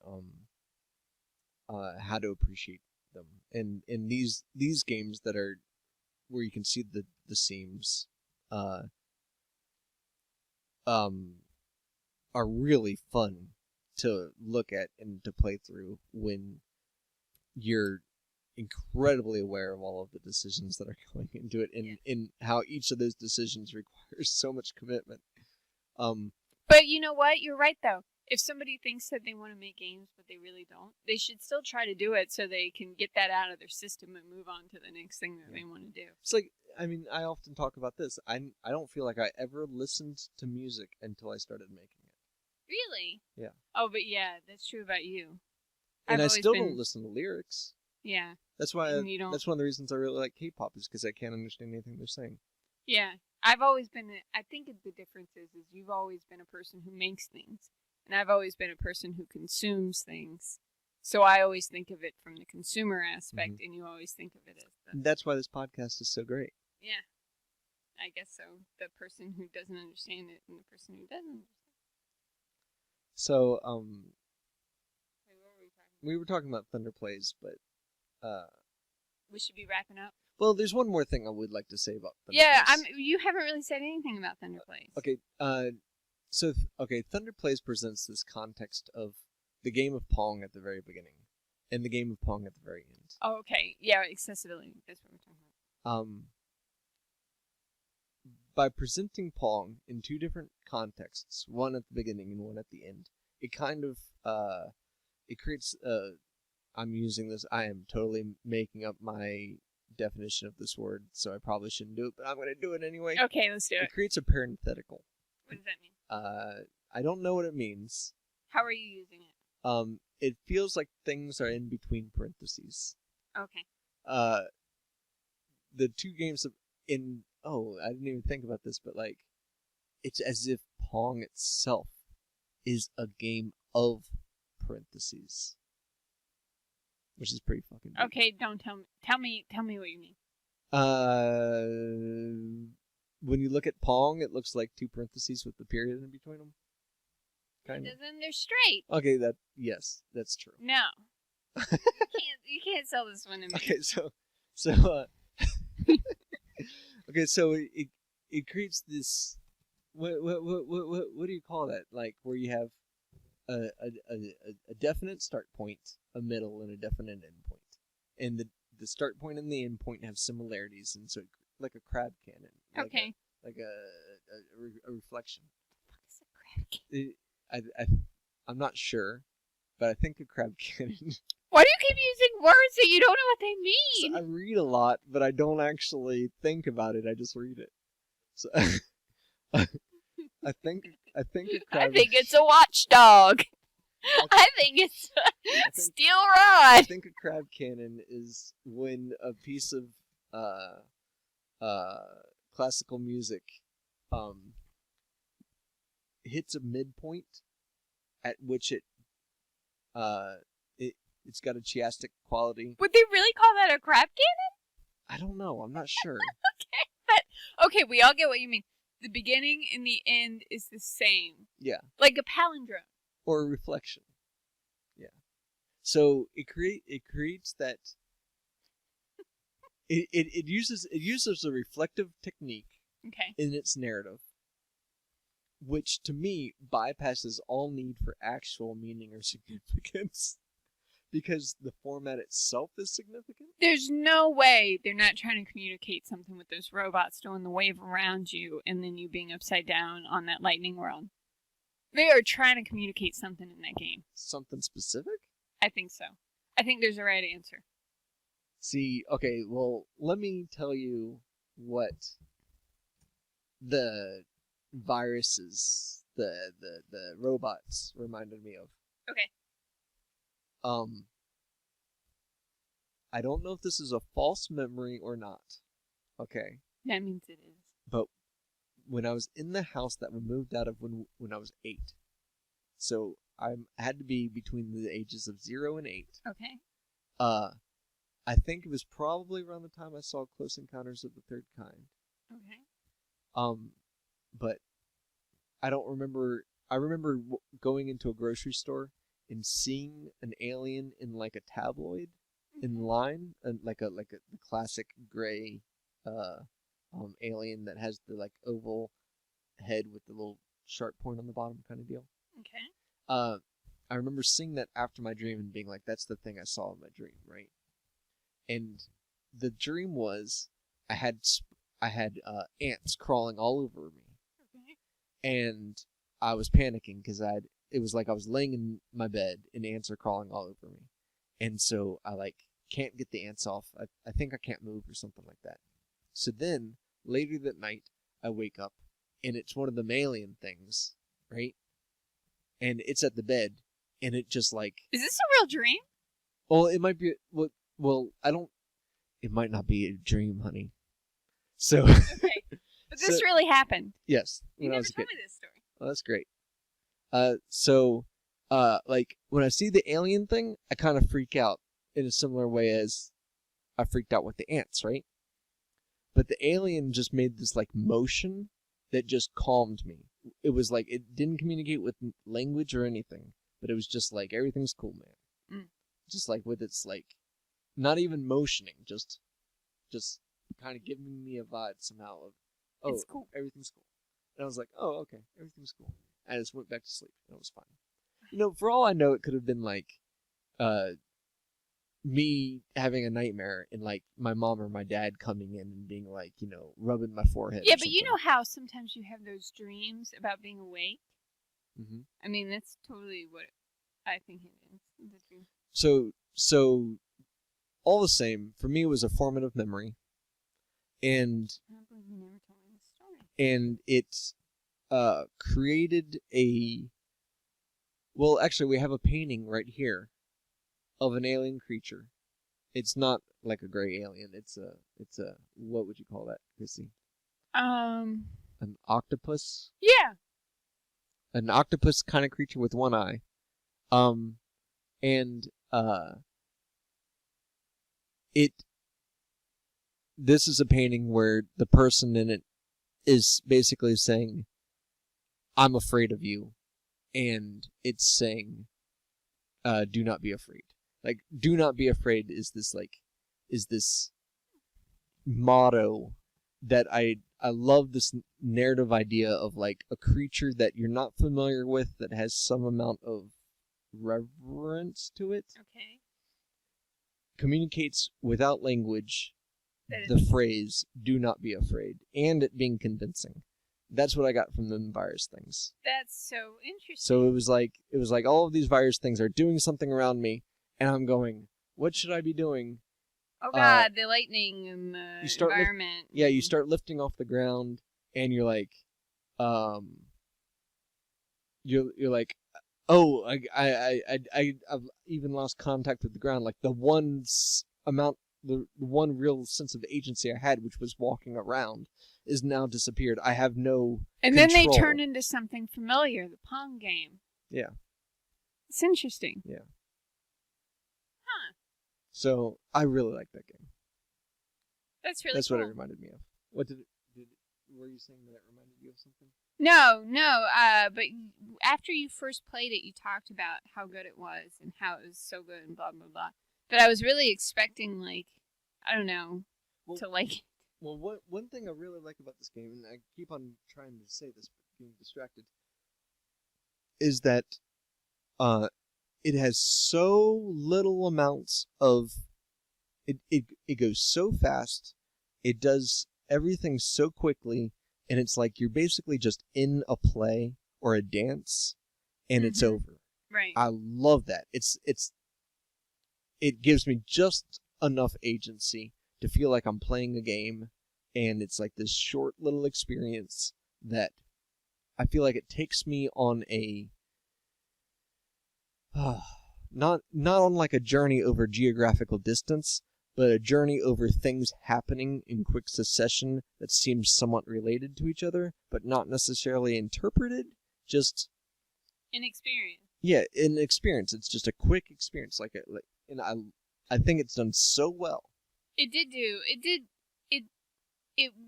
Speaker 2: how to appreciate them. And in these games that are where you can see the seams are really fun to look at and to play through when you're incredibly aware of all of the decisions that are going into it, and in how each of those decisions requires so much commitment.
Speaker 1: But you know what? You're right, though. If somebody thinks that they want to make games but they really don't, they should still try to do it so they can get that out of their system and move on to the next thing that they want to do.
Speaker 2: It's like, I mean, I often talk about this. I don't feel like I ever listened to music until I started making it.
Speaker 1: Really?
Speaker 2: Yeah.
Speaker 1: Oh, but yeah, that's true about you.
Speaker 2: And I still don't listen to lyrics.
Speaker 1: Yeah.
Speaker 2: That's why. That's one of the reasons I really like K-pop, is because I can't understand anything they're saying.
Speaker 1: Yeah, I've always been. I think the difference is you've always been a person who makes things, and I've always been a person who consumes things. So I always think of it from the consumer aspect, and you always think of it as the.
Speaker 2: That's why this podcast is so great.
Speaker 1: Yeah, I guess so. The person who doesn't understand it and the person who doesn't understand.
Speaker 2: So,
Speaker 1: Wait, what were we talking about?
Speaker 2: We were talking about Thunder Plays, but
Speaker 1: we should be wrapping up.
Speaker 2: Well, there's one more thing I would like to say about Thunder
Speaker 1: Plays.
Speaker 2: Plays.
Speaker 1: You haven't really said anything about Thunder Plays.
Speaker 2: Okay. Thunder Plays presents this context of the game of Pong at the very beginning, and the game of Pong at the very end.
Speaker 1: Oh, okay. Yeah, accessibility. That's what we're talking about.
Speaker 2: By presenting Pong in two different contexts, one at the beginning and one at the end, it kind of it creates. I'm using this. I am totally making up my definition of this word, so I probably shouldn't do it, but I'm going to do it anyway.
Speaker 1: Okay, let's do it.
Speaker 2: It creates a parenthetical.
Speaker 1: What does that mean?
Speaker 2: I don't know what it means.
Speaker 1: How are you using it?
Speaker 2: It feels like things are in between parentheses.
Speaker 1: Okay.
Speaker 2: The two games I didn't even think about this, but like, it's as if Pong itself is a game of parentheses. Which is pretty fucking big.
Speaker 1: Okay, don't tell me what you mean.
Speaker 2: When you look at Pong, it looks like two parentheses with the period in between them.
Speaker 1: Kind of. Then they're straight.
Speaker 2: Okay, yes, that's true.
Speaker 1: No. you can't sell this one to me.
Speaker 2: Okay, so okay, so it creates this what do you call that? Like where you have a definite start point, a middle, and a definite end point. And the start point and the end point have similarities, and so like a crab cannon.
Speaker 1: Okay.
Speaker 2: Like a reflection.
Speaker 1: What is a crab cannon?
Speaker 2: I'm not sure, but I think a crab cannon.
Speaker 1: Why do you keep using words that you don't know what they
Speaker 2: So
Speaker 1: mean?
Speaker 2: I read a lot, but I don't actually think about it. I just read it. So I think a crab.
Speaker 1: I think it's a watchdog. I think it's steel rod.
Speaker 2: I think a crab cannon is when a piece of classical music hits a midpoint at which it's got a chiastic quality.
Speaker 1: Would they really call that a crab cannon?
Speaker 2: I don't know. I'm not sure.
Speaker 1: Okay, we all get what you mean. The beginning and the end is the same.
Speaker 2: Yeah.
Speaker 1: Like a palindrome.
Speaker 2: Or a reflection. Yeah. So it creates that. It uses a reflective technique in its narrative, which to me bypasses all need for actual meaning or significance, because the format itself is significant.
Speaker 1: There's no way they're not trying to communicate something with those robots doing the wave around you and then you being upside down on that lightning world. They are trying to communicate something in that game.
Speaker 2: Something specific?
Speaker 1: I think so. I think there's a right answer.
Speaker 2: See, okay, well, let me tell you what the viruses, the robots reminded me of.
Speaker 1: Okay.
Speaker 2: I don't know if this is a false memory or not. Okay.
Speaker 1: That means it is.
Speaker 2: But when I was in the house that we moved out of when I was 8, so I had to be between the ages of 0 and 8.
Speaker 1: Okay.
Speaker 2: I think it was probably around the time I saw Close Encounters of the Third Kind.
Speaker 1: Okay.
Speaker 2: But I don't remember. I remember going into a grocery store and seeing an alien in like a tabloid in line, and like a classic gray alien that has the like oval head with the little sharp point on the bottom kind of deal.
Speaker 1: Okay.
Speaker 2: I remember seeing that after my dream and being like, that's the thing I saw in my dream, right? And the dream was I had ants crawling all over me.
Speaker 1: Okay.
Speaker 2: And I was panicking because it was like I was laying in my bed and ants are crawling all over me. And so I like can't get the ants off. I think I can't move or something like that. So then later that night I wake up and it's one of the alien things, right? And it's at the bed and it just like,
Speaker 1: is this a real dream?
Speaker 2: well, it might be, well, it might not be a dream, honey. So
Speaker 1: Okay. But this really happened.
Speaker 2: Yes.
Speaker 1: You never told me this story.
Speaker 2: Oh, that's great. So like when I see the alien thing, I kind of freak out in a similar way as I freaked out with the ants, right? But the alien just made this like motion that just calmed me. It was like it didn't communicate with language or anything, but it was just like everything's cool, man. Just like with its like not even motioning, just kind of giving me a vibe somehow of, oh,
Speaker 1: it's cool.
Speaker 2: Everything's cool. And I was like, oh, okay, everything's cool. I just went back to sleep and it was fine. You know, for all I know, it could have been like me having a nightmare and like my mom or my dad coming in and being like, you know, rubbing my forehead.
Speaker 1: Yeah, but you know how sometimes you have those dreams about being awake?
Speaker 2: Mm-hmm.
Speaker 1: I mean, that's totally what I think it is. The dream.
Speaker 2: So all the same, for me, it was a formative memory. And
Speaker 1: I don't believe you never told me this story.
Speaker 2: And it created a... Well, actually, we have a painting right here of an alien creature. It's not like a gray alien. It's a what would you call that, Chrissy? An octopus?
Speaker 1: Yeah.
Speaker 2: An octopus kind of creature with one eye. This is a painting where the person in it is basically saying, I'm afraid of you. And it's saying, do not be afraid. Like, do not be afraid is this motto that I love, this narrative idea of like a creature that you're not familiar with that has some amount of reverence to it.
Speaker 1: Okay.
Speaker 2: Communicates without language, the phrase "do not be afraid" and it being convincing. That's what I got from the virus things.
Speaker 1: That's so interesting.
Speaker 2: So it was like all of these virus things are doing something around me, and I'm going, what should I be doing?
Speaker 1: Oh God, the lightning and the environment.
Speaker 2: You start lifting off the ground, and you're like, you're like, oh, I've even lost contact with the ground. Like the one real sense of agency I had, which was walking around, is now disappeared. I have no
Speaker 1: And
Speaker 2: control.
Speaker 1: then they turn into something familiar, the Pong game.
Speaker 2: Yeah.
Speaker 1: It's interesting.
Speaker 2: Yeah.
Speaker 1: Huh.
Speaker 2: So I really like that game.
Speaker 1: That's really
Speaker 2: That's
Speaker 1: cool.
Speaker 2: what it reminded me of. What were you saying that it reminded you of something?
Speaker 1: No, but after you first played it, you talked about how good it was and how it was so good and blah, blah, blah. But I was really expecting, like, I don't know, to like it.
Speaker 2: Well, one thing I really like about this game, and I keep on trying to say this but being distracted, is that it has so little amounts of... It goes so fast, it does everything so quickly, and it's like you're basically just in a play or a dance, and it's over.
Speaker 1: Right.
Speaker 2: I love that. It gives me just enough agency to feel like I'm playing a game, and it's like this short little experience that I feel like it takes me on a not on like a journey over geographical distance, but a journey over things happening in quick succession that seems somewhat related to each other, but not necessarily interpreted, just
Speaker 1: an experience.
Speaker 2: Yeah, an experience. It's just a quick experience, and I think it's done so well.
Speaker 1: It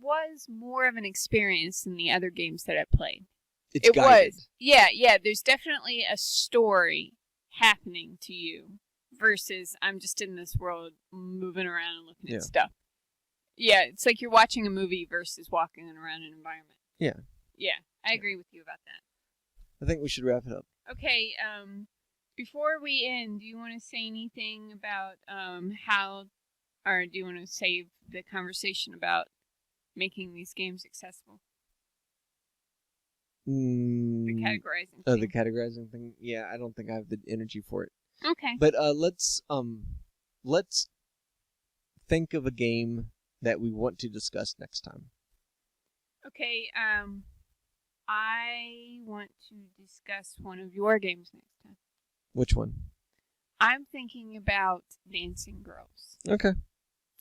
Speaker 1: was more of an experience than the other games that I played.
Speaker 2: It was.
Speaker 1: Yeah, there's definitely a story happening to you versus I'm just in this world moving around and looking at stuff. Yeah, it's like you're watching a movie versus walking around an environment.
Speaker 2: Yeah.
Speaker 1: Yeah, I agree with you about that.
Speaker 2: I think we should wrap it up.
Speaker 1: Okay, before we end, do you want to say anything about how, or do you want to save the conversation about making these games accessible? The categorizing thing.
Speaker 2: The categorizing thing. Yeah, I don't think I have the energy for it.
Speaker 1: Okay.
Speaker 2: But let's think of a game that we want to discuss next time.
Speaker 1: Okay, I want to discuss one of your games next time.
Speaker 2: Which one?
Speaker 1: I'm thinking about Dancing Girls.
Speaker 2: Okay.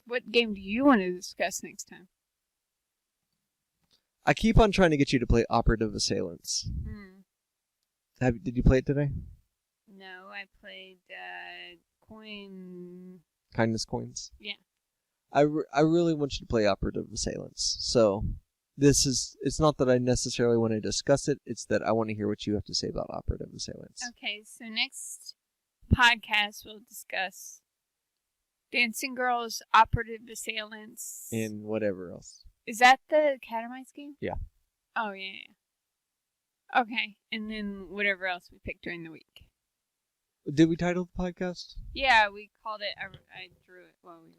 Speaker 1: What game do you want to discuss next time?
Speaker 2: I keep on trying to get you to play Operative Assailants. Did you play it today?
Speaker 1: No, I played
Speaker 2: Kindness Coins?
Speaker 1: Yeah.
Speaker 2: I really want you to play Operative Assailants. So, it's not that I necessarily want to discuss it, it's that I want to hear what you have to say about Operative Assailants.
Speaker 1: Okay, so next podcast we'll discuss Dancing Girls, Operative Assailants.
Speaker 2: And whatever else.
Speaker 1: Is that the Cat and Mice game?
Speaker 2: Yeah.
Speaker 1: Oh, yeah. Okay, and then whatever else we pick during the week.
Speaker 2: Did we title the podcast?
Speaker 1: Yeah, we called it, I drew it while we were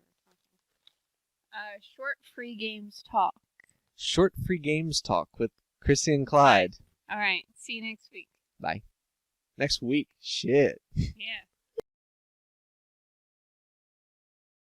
Speaker 1: talking. Short Free Games Talk.
Speaker 2: Short Free Games Talk with Chrissy and Clyde.
Speaker 1: All right, see you next week.
Speaker 2: Bye. Next week? Shit.
Speaker 1: Yeah.